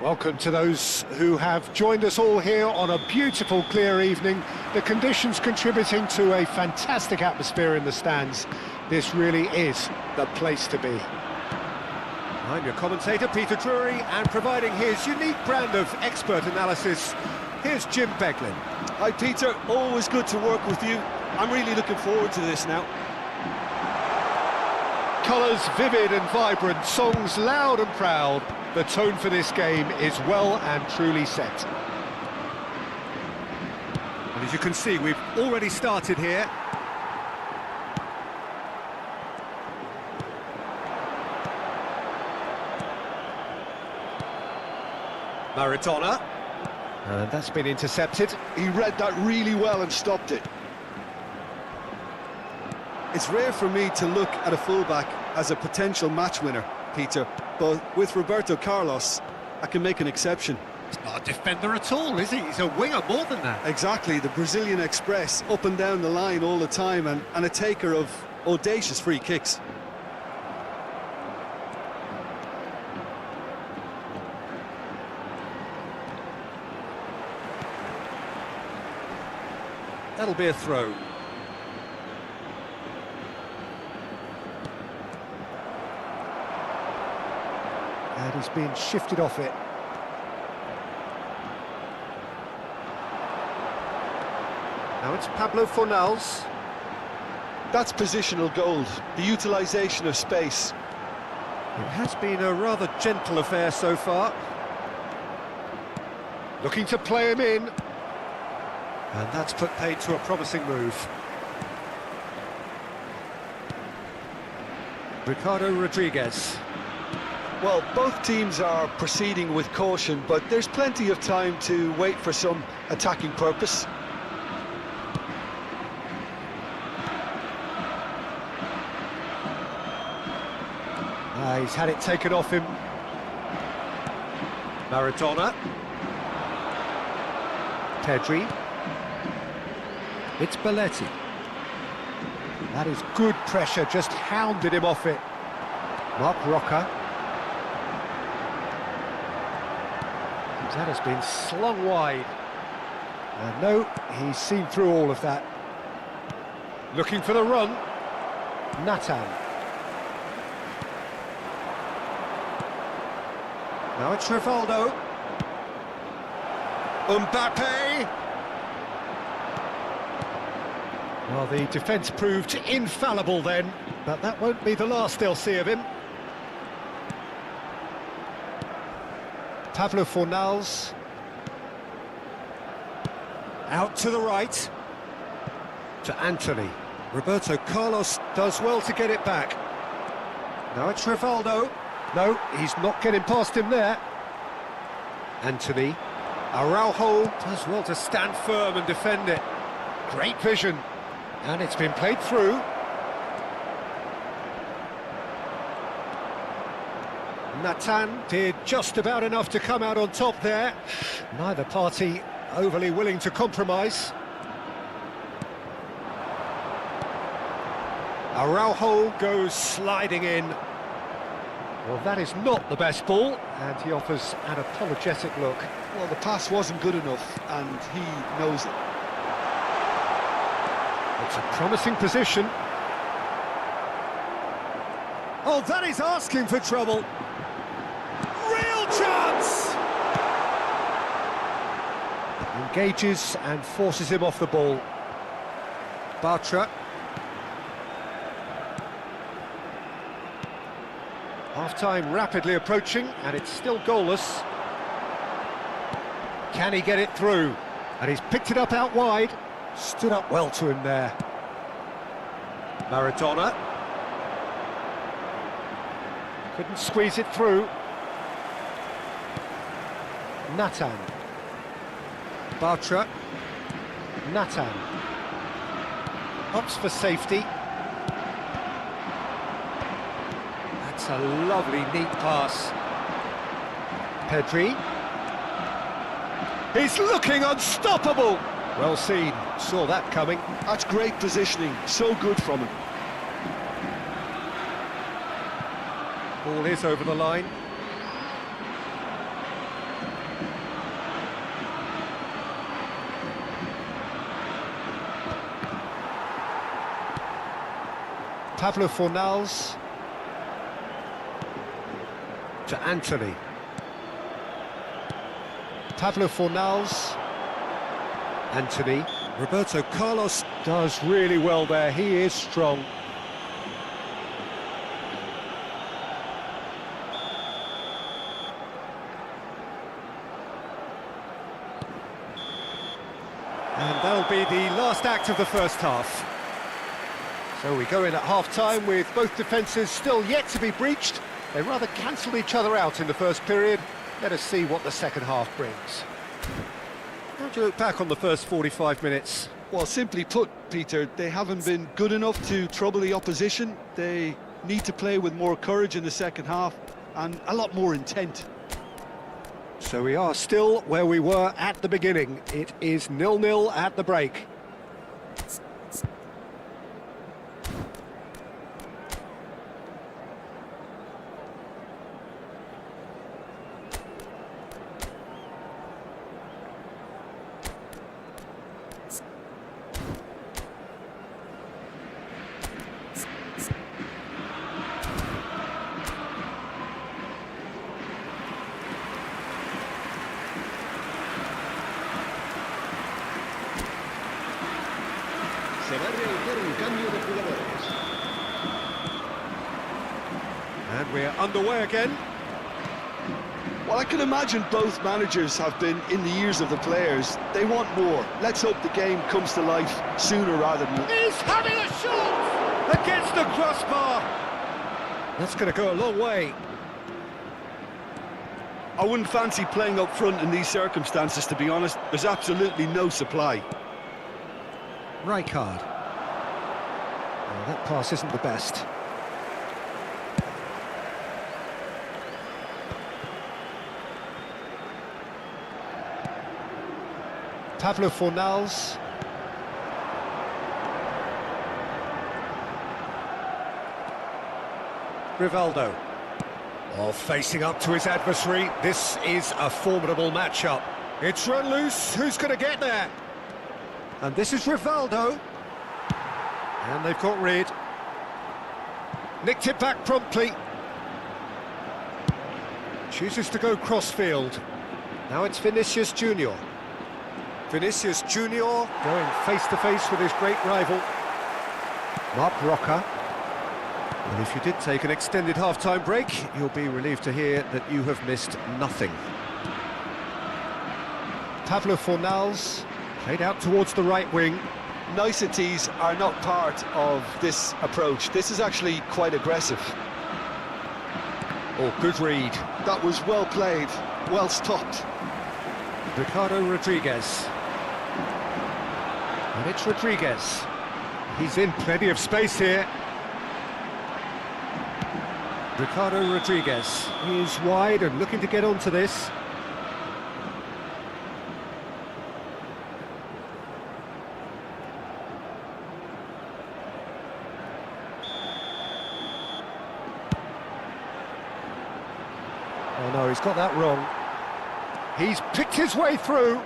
Welcome to those who have joined us all here on a beautiful, clear evening. The conditions contributing to a fantastic atmosphere in the stands. This really is the place to be. I'm your commentator, Peter Drury, and providing his unique brand of expert analysis, here's Jim Beglin. Hi, Peter. Always good to work with you. I'm really looking forward to this now. Colours vivid and vibrant, songs loud and proud. The tone for this game is well and truly set. And as you can see, we've already started here. Maradona. And that's been intercepted. He read that really well and stopped it. It's rare for me to look at a fullback as a potential match winner, Peter, but with Roberto Carlos, I can make an exception. He's not a defender at all, is he? He's a winger more than that. Exactly, the Brazilian Express, up and down the line all the time, and a taker of audacious free kicks. That'll be a throw. And he's been shifted off it. Now it's Pablo Fornals. That's positional gold, the utilisation of space. It has been a rather gentle affair so far. Looking to play him in. And that's put paid to a promising move. Ricardo Rodriguez. Well, both teams are proceeding with caution, but there's plenty of time to wait for some attacking purpose. He's had it taken off him. Maradona. Pedri. It's Belletti. That is good pressure, just hounded him off it. Mark Roca. That has been slung wide. And no, he's seen through all of that. Looking for the run. Nathan. Now it's Rivaldo. Mbappe. Well, the defence proved infallible then, but that won't be the last they'll see of him. Pablo Fornals. Out to the right. To Anthony. Roberto Carlos Does well to get it back. Now it's Rivaldo. No, he's not getting past him there. Anthony. Araujo does well to stand firm and defend it. Great vision. And it's been played through. Nathan did just about enough to come out on top there. Neither party overly willing to compromise. Araujo goes sliding in. Well, that is not the best ball, and he offers an apologetic look. Well, the pass wasn't good enough, and he knows it. It's a promising position. Oh, that is asking for trouble. Real chance! Engages and forces him off the ball. Bartra. Half-time rapidly approaching, and it's still goalless. Can he get it through? And he's picked it up out wide. Stood up well to him there. Maradona. Couldn't squeeze it through. Nathan. Bartra. Nathan. Opts for safety. That's a lovely, neat pass. Pedri. He's looking unstoppable! Well seen, saw that coming. That's great positioning, so good from him. Ball is over the line. Pablo Fornals. To Anthony. Pablo Fornals. Anthony. Roberto Carlos Does really well there, he is strong. And that'll be the last act of the first half. So we go in at half-time with both defences still yet to be breached. They rather cancelled each other out in the first period. Let us see what the second half brings. How do you look back on the first 45 minutes? Well, simply put, Peter, they haven't been good enough to trouble the opposition. They need to play with more courage in the second half and a lot more intent. So we are still where we were at the beginning. It is 0-0 at the break. And we're underway again. Well, I can imagine both managers have been in the ears of the players. They want more. Let's hope the game comes to life sooner rather than... He's having a shot! Against the crossbar! That's going to go a long way. I wouldn't fancy playing up front in these circumstances, to be honest. There's absolutely no supply. Rijkaard. Well, that pass isn't the best. Pavlo Fornals. Rivaldo. Oh, facing up to his adversary. This is a formidable matchup. It's run loose. Who's going to get there? And this is Rivaldo. And they've got rid. Nicked it back promptly. Chooses to go crossfield. Now it's Vinicius Junior. Vinicius Junior going face-to-face with his great rival. Marc Roca. And if you did take an extended half-time break, you'll be relieved to hear that you have missed nothing. Pavlo Fornals played out towards the right wing. Niceties are not part of this approach. This is actually quite aggressive. Oh, good read. That was well played, well stopped. Ricardo Rodriguez. And it's Rodriguez. He's in plenty of space here. Ricardo Rodriguez is wide and looking to get onto this. Oh no, he's got that wrong. He's picked his way through.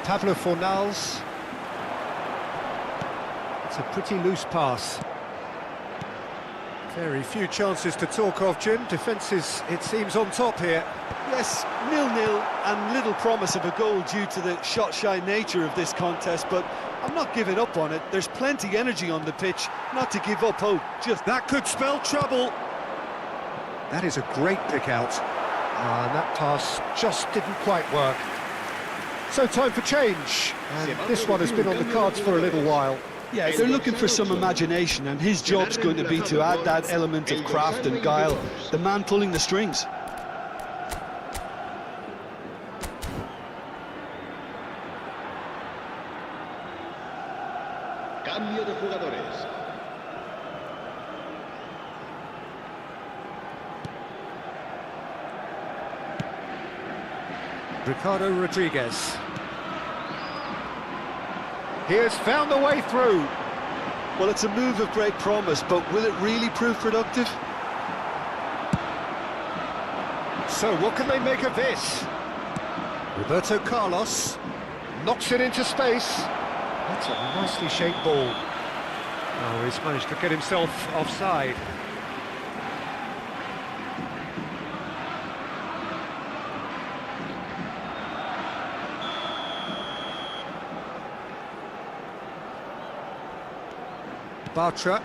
Pavlo Fornals. It's a pretty loose pass. Very few chances to talk of, Jim. Defence is, it seems, on top here. Yes, 0-0 and little promise of a goal due to the shot-shy nature of this contest, but I'm not giving up on it. There's plenty energy on the pitch, not to give up hope. Just that could spell trouble. That is a great pick out. And that pass just didn't quite work. So time for change. And this one has been on the cards for a little while. yeah, they're looking for some imagination, and his job's going to be to add that element of craft and guile, the man pulling the strings. Cambio de jugadores. Ricardo Rodriguez. He has found the way through. Well, it's a move of great promise, but will it really prove productive? So what can they make of this? Roberto Carlos knocks it into space. That's a nicely shaped ball. Oh, he's managed to get himself offside. Bartra.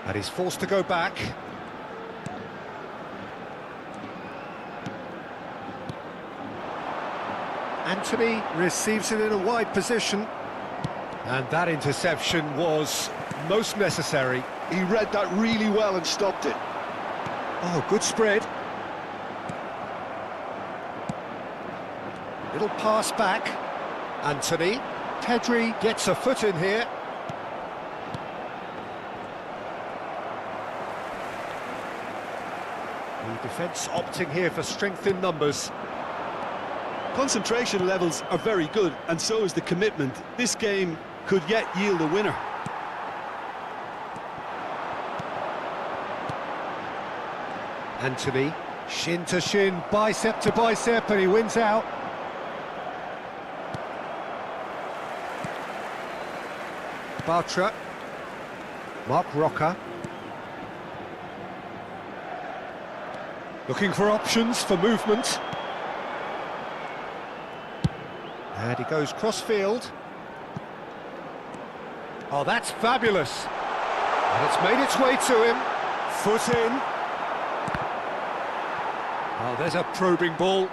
And he's forced to go back. Anthony receives it in a wide position. And that interception was most necessary. He read that really well and stopped it. Oh, good spread. Little pass back. Anthony. Pedri gets a foot in here. The defence opting here for strength in numbers. Concentration levels are very good, and so is the commitment. This game could yet yield a winner. Anthony, shin to shin, bicep to bicep, and he wins out. Bartra. Marc Roca. Looking for options for movement. And he goes cross-field. Oh, that's fabulous. And it's made its way to him. Foot in. Oh, there's a probing ball.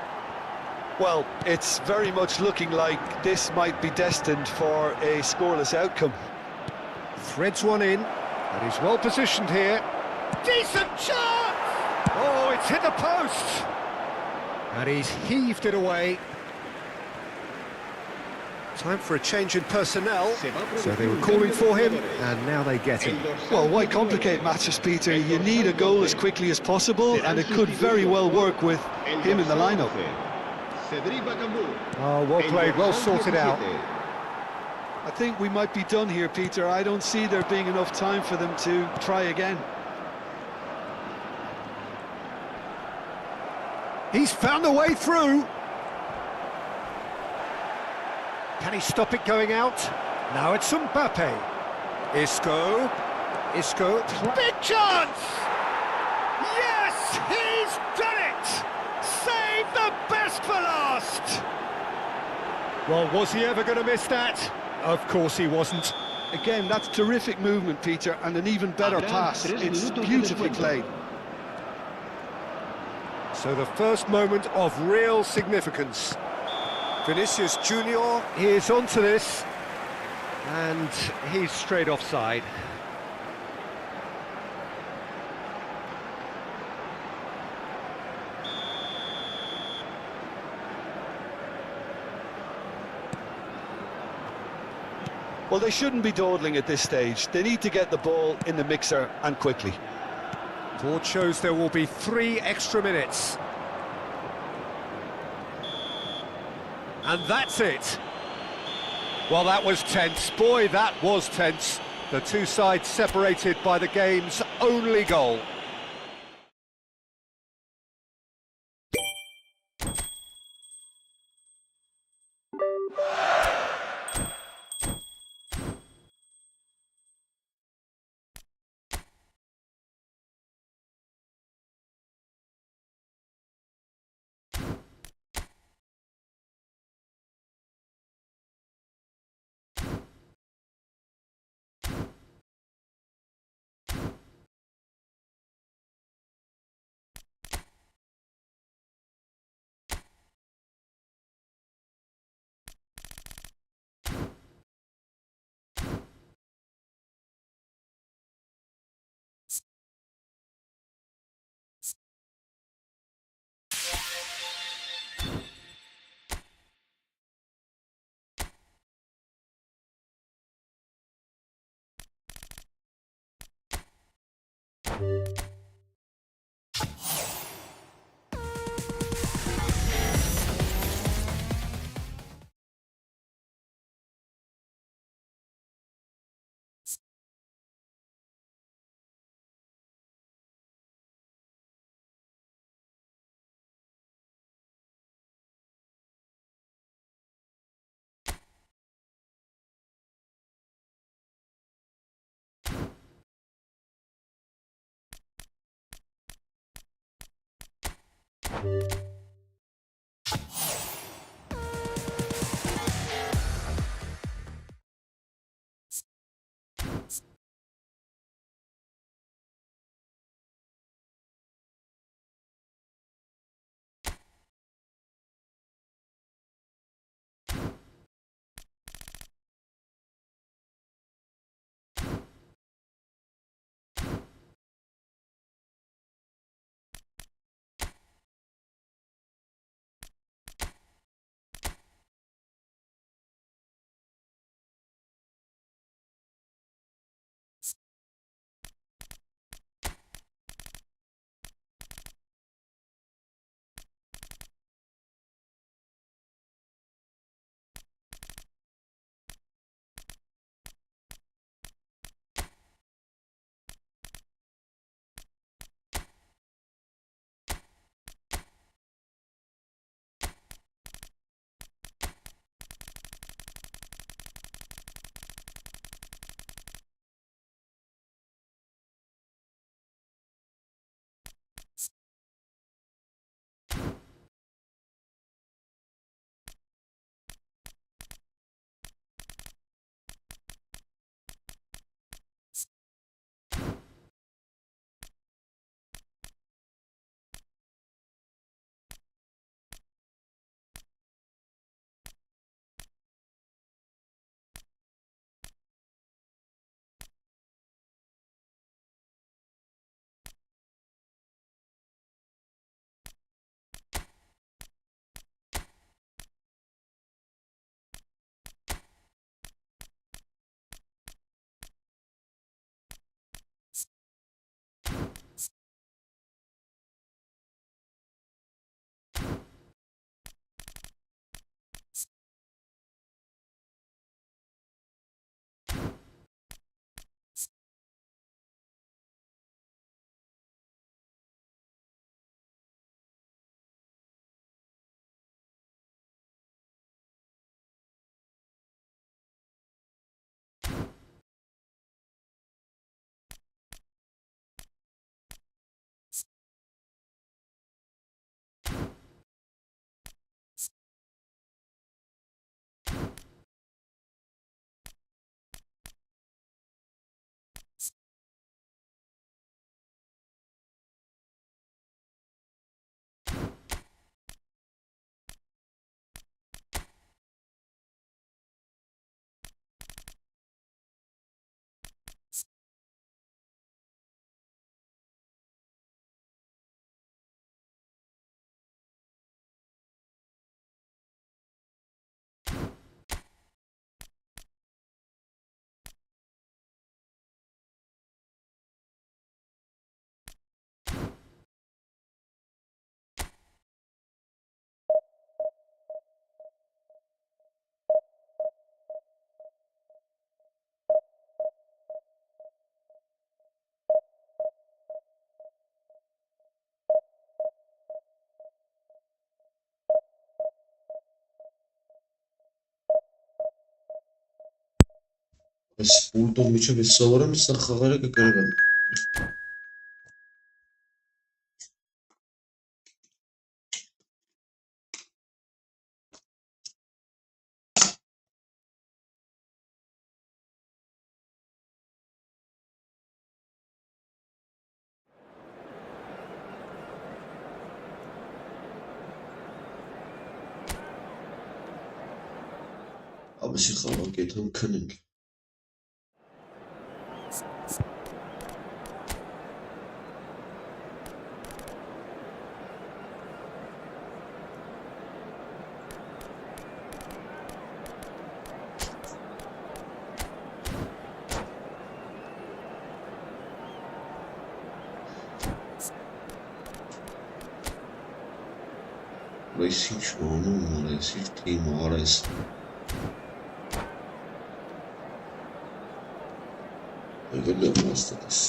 Well, it's very much looking like this might be destined for a scoreless outcome. Threads one in, and he's well positioned here. Decent chance! Oh, it's hit the post! And he's heaved it away. Time for a change in personnel. So they were calling for him, and now they get him. Well, why complicate matters, Peter? You need a goal as quickly as possible, and it could very well work with him in the lineup. Oh, well played, well sorted out. I think we might be done here, Peter. I don't see there being enough time for them to try again. He's found a way through. Can he stop it going out? Now it's Mbappe. Isco. Big chance! Yes, he's done it! Save the best for last! Well, was he ever going to miss that? Of course he wasn't. Again, that's terrific movement, Peter, and an even better pass. It's beautifully played. So the first moment of real significance. Vinicius Junior is onto this, and he's straight offside. Well, they shouldn't be dawdling at this stage. They need to get the ball in the mixer and quickly. Board shows there will be 3 extra minutes. And that's it. Well, that was tense. Boy, that was tense. The two sides separated by the game's only goal. Այս պուլտով միջև ես սովորեմ, սա խաղերը կկրվեմ։ Աբեսի խաղակ եթան քնենք։ Այս ինչ անում արես, իր թիմ արես։ Այգել եմ աստատես։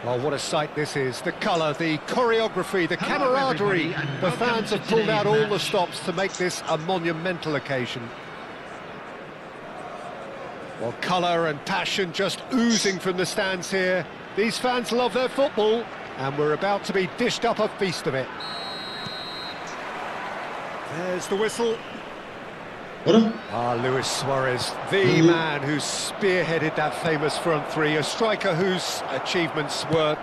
Well, what a sight this is. The colour, the choreography, the camaraderie. The fans have pulled out all the stops to make this a monumental occasion. Well, colour and passion just oozing from the stands here. These fans love their football, and we're about to be dished up a feast of it. There's the whistle. Luis Suarez, the man who spearheaded that famous front three, a striker whose achievements were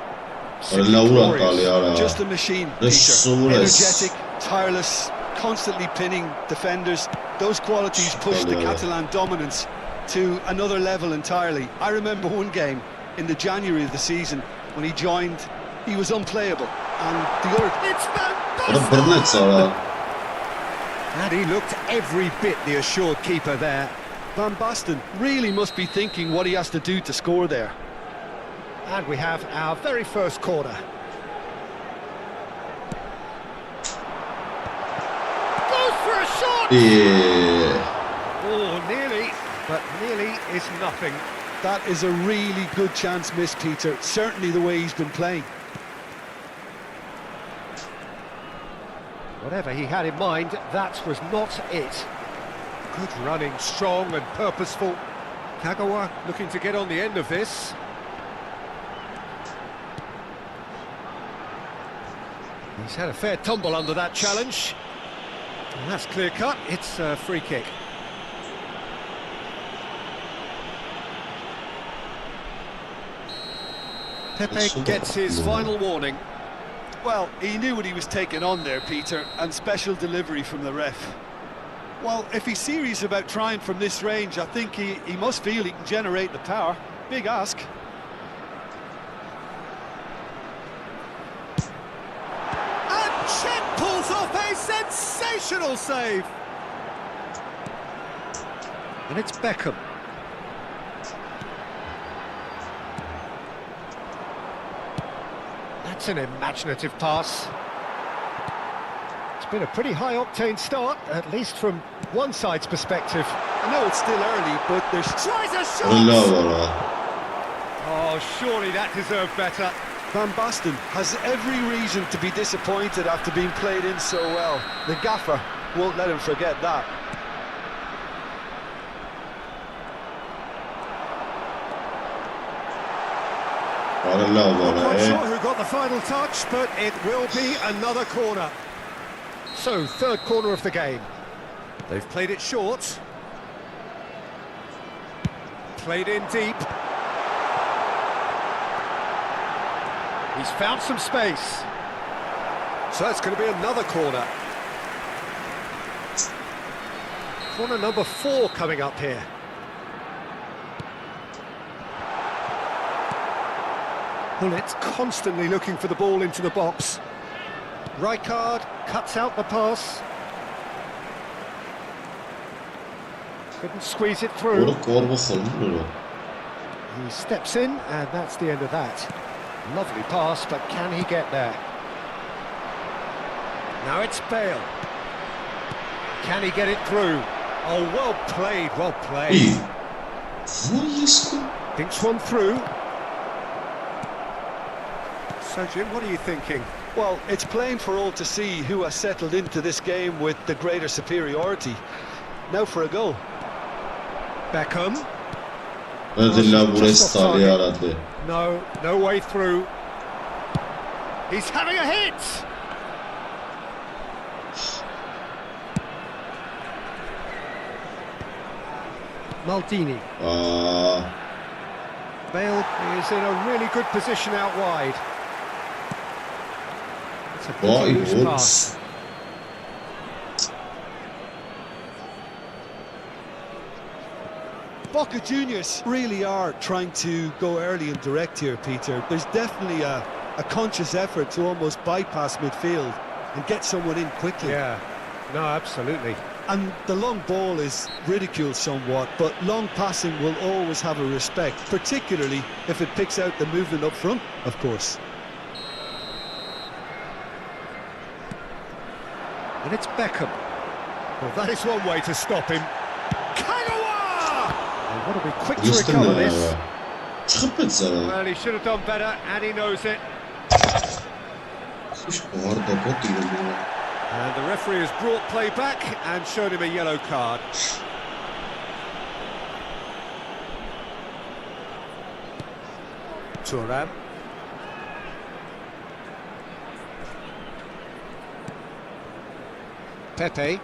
glorious. Just a machine, Peter. Energetic, tireless, constantly pinning defenders. Those qualities pushed the Catalan dominance to another level entirely. I remember one game in the January of the season when he joined, he was unplayable, and the other... It's fantastic! And he looked every bit the assured keeper there. Van Basten really must be thinking what he has to do to score there. And we have our very first corner. Goes for a shot! Yeah. Oh, nearly, but nearly is nothing. That is a really good chance missed, Peter. Certainly the way he's been playing. Whatever he had in mind, that was not it. Good running, strong and purposeful. Kagawa looking to get on the end of this. He's had a fair tumble under that challenge. And that's clear cut, it's a free kick. Pepe gets his final warning. Well, he knew what he was taking on there, Peter, and special delivery from the ref. Well, if he's serious about trying from this range, I think he must feel he can generate the power. Big ask. And Chet pulls off a sensational save. And it's Beckham. That's an imaginative pass. It's been a pretty high-octane start, at least from one side's perspective. I know it's still early, but there's... Tries a shot! Oh, surely that deserved better. Van Basten has every reason to be disappointed after being played in so well. The gaffer won't let him forget that. Not quite sure who got the final touch, but it will be another corner. So, third corner of the game. They've played it short. Played in deep. He's found some space. So it's going to be another corner. Corner number 4 coming up here. Gullit constantly looking for the ball into the box. Rijkaard cuts out the pass. Couldn't squeeze it through. He steps in, and that's the end of that. Lovely pass, but can he get there? Now it's Bale. Can he get it through? Oh, well played, well played. Thinks one through. So, Jim, what are you thinking? Well, it's plain for all to see who has settled into this game with the greater superiority. Now for a goal. Beckham. Just off No way through. He's having a hit! Maldini. Bale is in a really good position out wide. It's a pretty loose pass. Boca Juniors really are trying to go early and direct here, Peter. There's definitely a conscious effort to almost bypass midfield and get someone in quickly. Yeah, no, absolutely. And the long ball is ridiculed somewhat, but long passing will always have a respect, particularly if it picks out the movement up front, of course. And it's Beckham. Well, that is one way to stop him. What to be quick to recover this. Well, he should have done better, and he knows it. And the referee has brought play back and showed him a yellow card. Thuram. Pepe.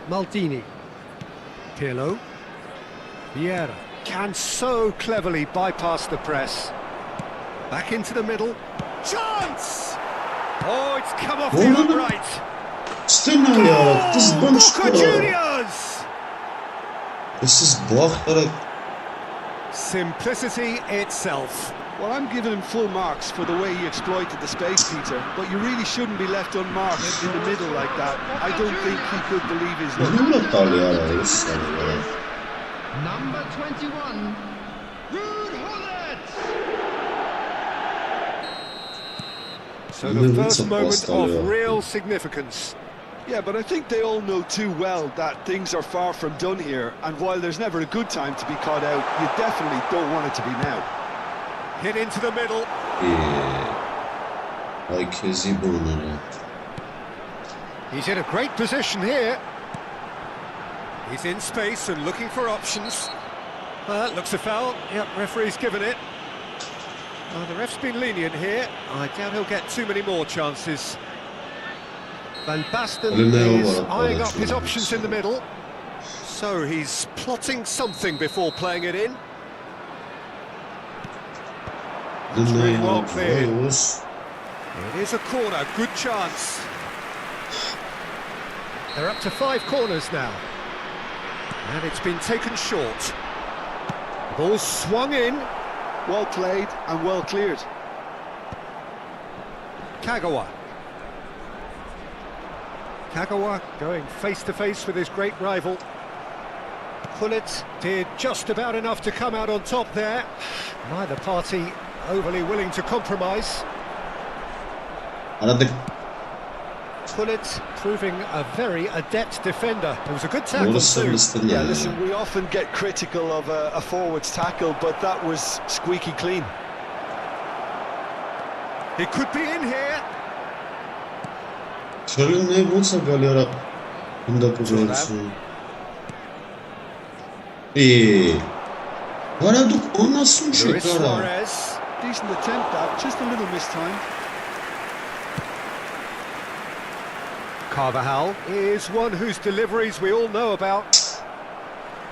Maldini. Pirlo. Vieira can so cleverly bypass the press. Back into the middle. Chance! Oh, it's come off the upright. Boca Juniors! This is belachelijk. Simplicity itself. Well, I'm giving him full marks for the way he exploited the space, Peter, but you really shouldn't be left unmarked in the middle like that. I don't think he could believe his luck. Number 21, Ruud Gullit. So the first moment of real significance. Yeah, but I think they all know too well that things are far from done here, and while there's never a good time to be caught out, you definitely don't want it to be now. Hit into the middle. Like He's in a great position here. He's in space and looking for options. Looks a foul. Yep, referee's given it. The ref's been lenient here. I doubt he'll get too many more chances. Van Basten is eyeing up his options in the middle. So he's plotting something before playing it in. It's really well cleared. It is a corner, good chance. They're up to 5 corners now. And it's been taken short. Ball swung in. Well played and well cleared. Kagawa. Kagawa going face-to-face with his great rival. Gullit did just about enough to come out on top there. Neither party overly willing to compromise. Gullit proving a very adept defender. It was a good tackle too. Yeah, listen, we often get critical of a forward's tackle, but that was squeaky clean. He could be in here. Չորինն է ոնց է գալի արա հնդապուզայություն։ Արա դուք անասուն չեք արա։ Decent attempt that, just a little mistimed. 𝐄𝐅𝐎𝐻𝐿 is one whose deliveries we all know about.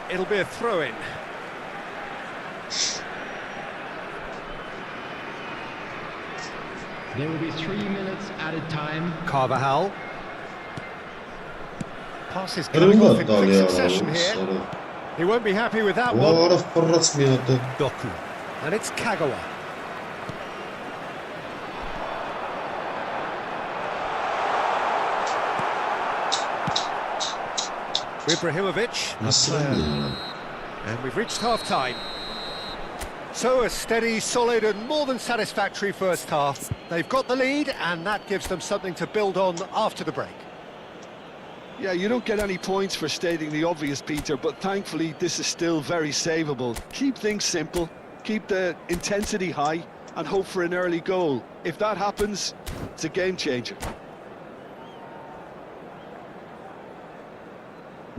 It'll be a throw-in. There will be 3 minutes added time. 𝐄𝐅𝐻𝐿. Passes coming off in quick succession here. He won't be happy with that one. Արա ֆռած մի հատ։ Doku. And it's Kagawa. 𝐿ibrahimović. And we've reached half-time. So a steady, solid and more than satisfactory first half. They've got the lead and that gives them something to build on after the break. Yeah, you don't get any points for stating the obvious, Peter, but thankfully this is still very savable. Keep things simple, keep the intensity high and hope for an early goal. If that happens, it's a game changer.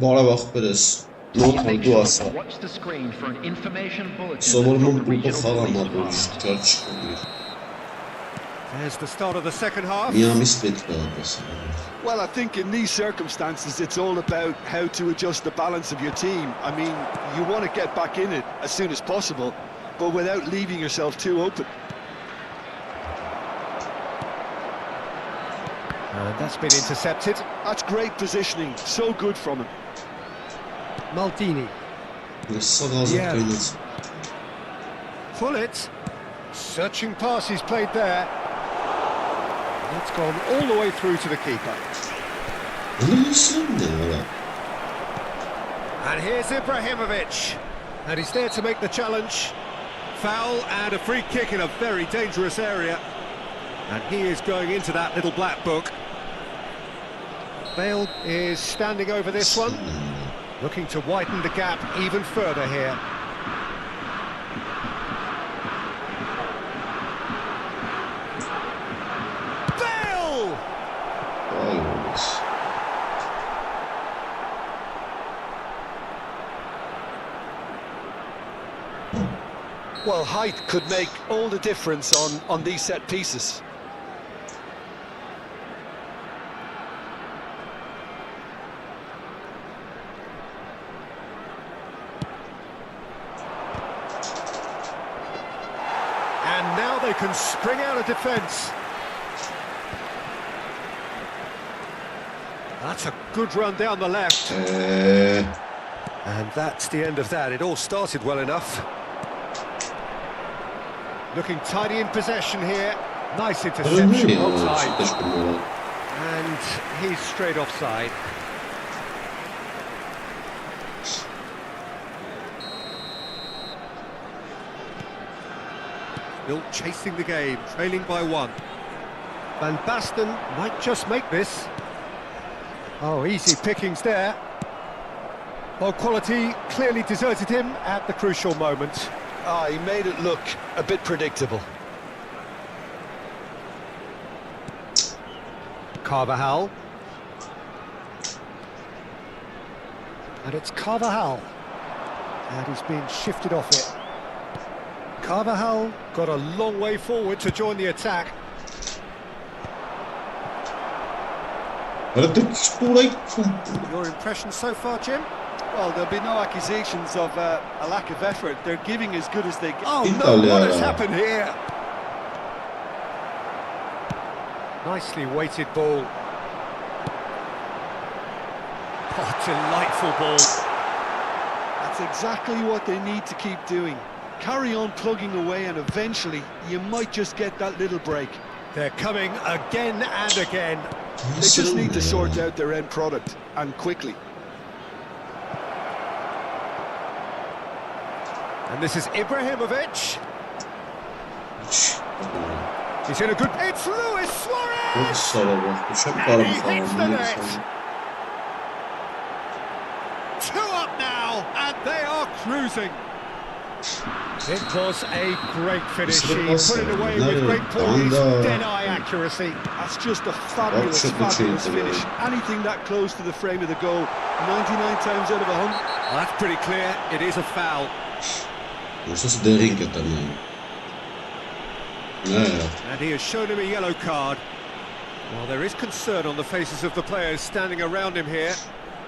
Բարև ախպերս։ Նոթ դու ասա։ Watch the screen for an information bulletin. Սովորում գուպը խաղան ապուր չկարչի։ There's the start of the second half. Միամիս պետք է ապես։ Well, I think in these circumstances it's all about how to adjust the balance of your team. I mean, you want to get back in it as soon as possible, but without leaving yourself too open. And that's been intercepted. That's great positioning, so good from him. Maldini. Yeah. Pullet. Searching pass he's played there. That's gone all the way through to the keeper. And here's �ibrahimović. And he's there to make the challenge. Foul and a free kick in a very dangerous area. And he is going into that little black book. Bale is standing over this one, looking to widen the gap even further here. Bale! Well, height could make all the difference on these set pieces. And now they can spring out of defence. That's a good run down the left. And that's the end of that. It all started well enough. Looking tidy in possession here. Nice interception, offside. And he's straight offside. Still chasing the game, trailing by 1. Van Basten might just make this. Oh, easy pickings there. Well, quality clearly deserted him at the crucial moment. Ah, he made it look a bit predictable. 𝐄𝐅𝐻𝐿. And it's 𝐄𝐅𝐻𝐿. And he's been shifted off it. 𝐄𝐅𝐻𝐿 got a long way forward to join the attack. Your impression so far, Jim? Well, there'll be no accusations of a lack of effort. They're giving as good as they get. Oh no, what has happened here? Nicely weighted ball. Oh, delightful ball. That's exactly what they need to keep doing. Carry on plugging away and eventually you might just get that little break. They're coming again and again. They just need to sort out their end product, and quickly. And this is �ibrahimović. He's in a good... It's Luis Suarez! And he hits the net! 2 up now, and they are cruising. It was a great finish. He Mısır put it away basını with great poise, nerede? dead-eye accuracy. That's just a fabulous, Çok fabulous kötüydü finish. ya. Anything that close to the frame of the goal, 99 times out of 100. Well, that's pretty clear. It is a foul. Nasıl derin katan yani. Ne? And he has shown him a yellow card. Well, there is concern on the faces of the players standing around him here.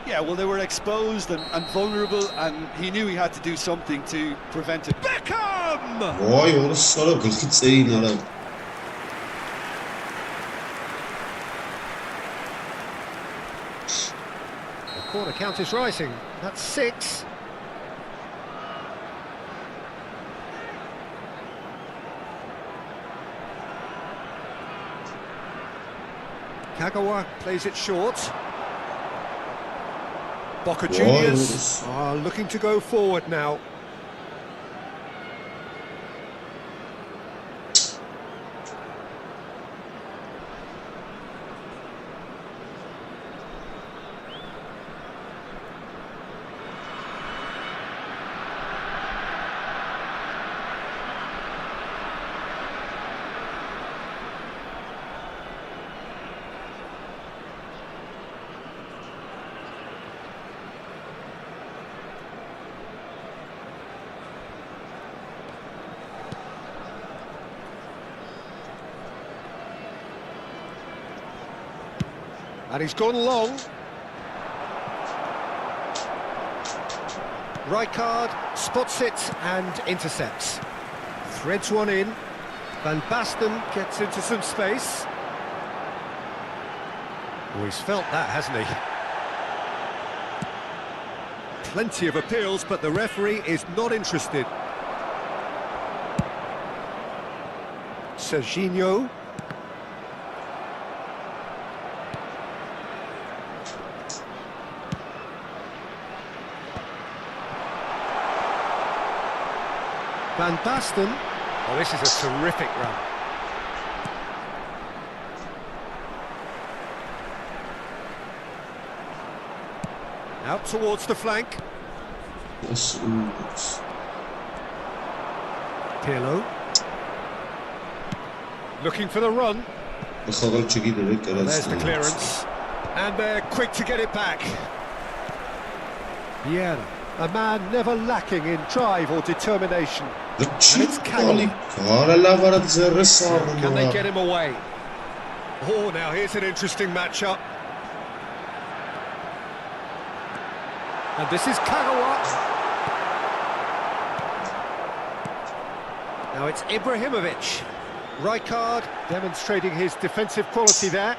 Yeah, well, they were exposed and vulnerable, and he knew he had to do something to prevent it. Beckham! Vay orası sarı 42 sayın ara. The corner count is rising. That's 6. Kagawa plays it short. Boca Juniors are looking to go forward now. And he's gone long. Rijkaard spots it and intercepts. Threads one in. Van Basten gets into some space. Oh, he's felt that, hasn't he? Plenty of appeals, but the referee is not interested. Serginho. Van Basten. Oh, this is a terrific run. Out towards the flank. Pirlo. Looking for the run. There's the clearance. And they're quick to get it back. Vieira, a man never lacking in drive or determination. And it's Kagawa. Can they get him away? Oh, now here's an interesting matchup. And this is Kagawa. Now it's Ibrahimovic. Rijkaard demonstrating his defensive quality there.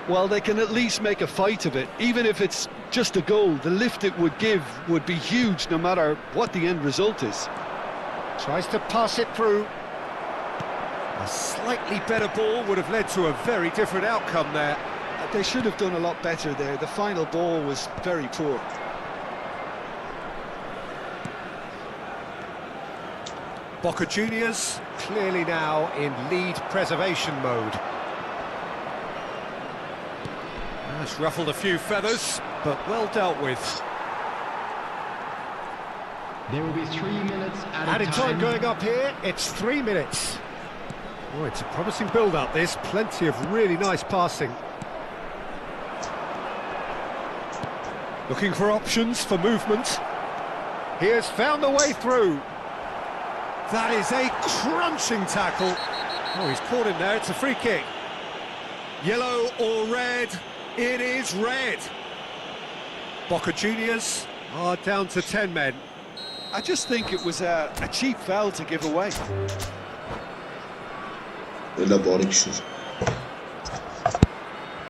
Well, they can at least make a fight of it. Even if it's just a goal, the lift it would give would be huge no matter what the end result is. Tries to pass it through. A slightly better ball would have led to a very different outcome there. They should have done a lot better there. The final ball was very poor. Boca Juniors clearly now in lead preservation mode. That's ruffled a few feathers, but well dealt with. There will be 3 minutes Added time going up here, it's 3 minutes. Oh, it's a promising build-up this, plenty of really nice passing. Looking for options for movement. He has found the way through. That is a crunching tackle. Oh, he's caught him there, it's a free kick. Yellow or red? It is red. Boca Juniors are down to 10 men. I just think it was a cheap foul to give away. Öyle barışır.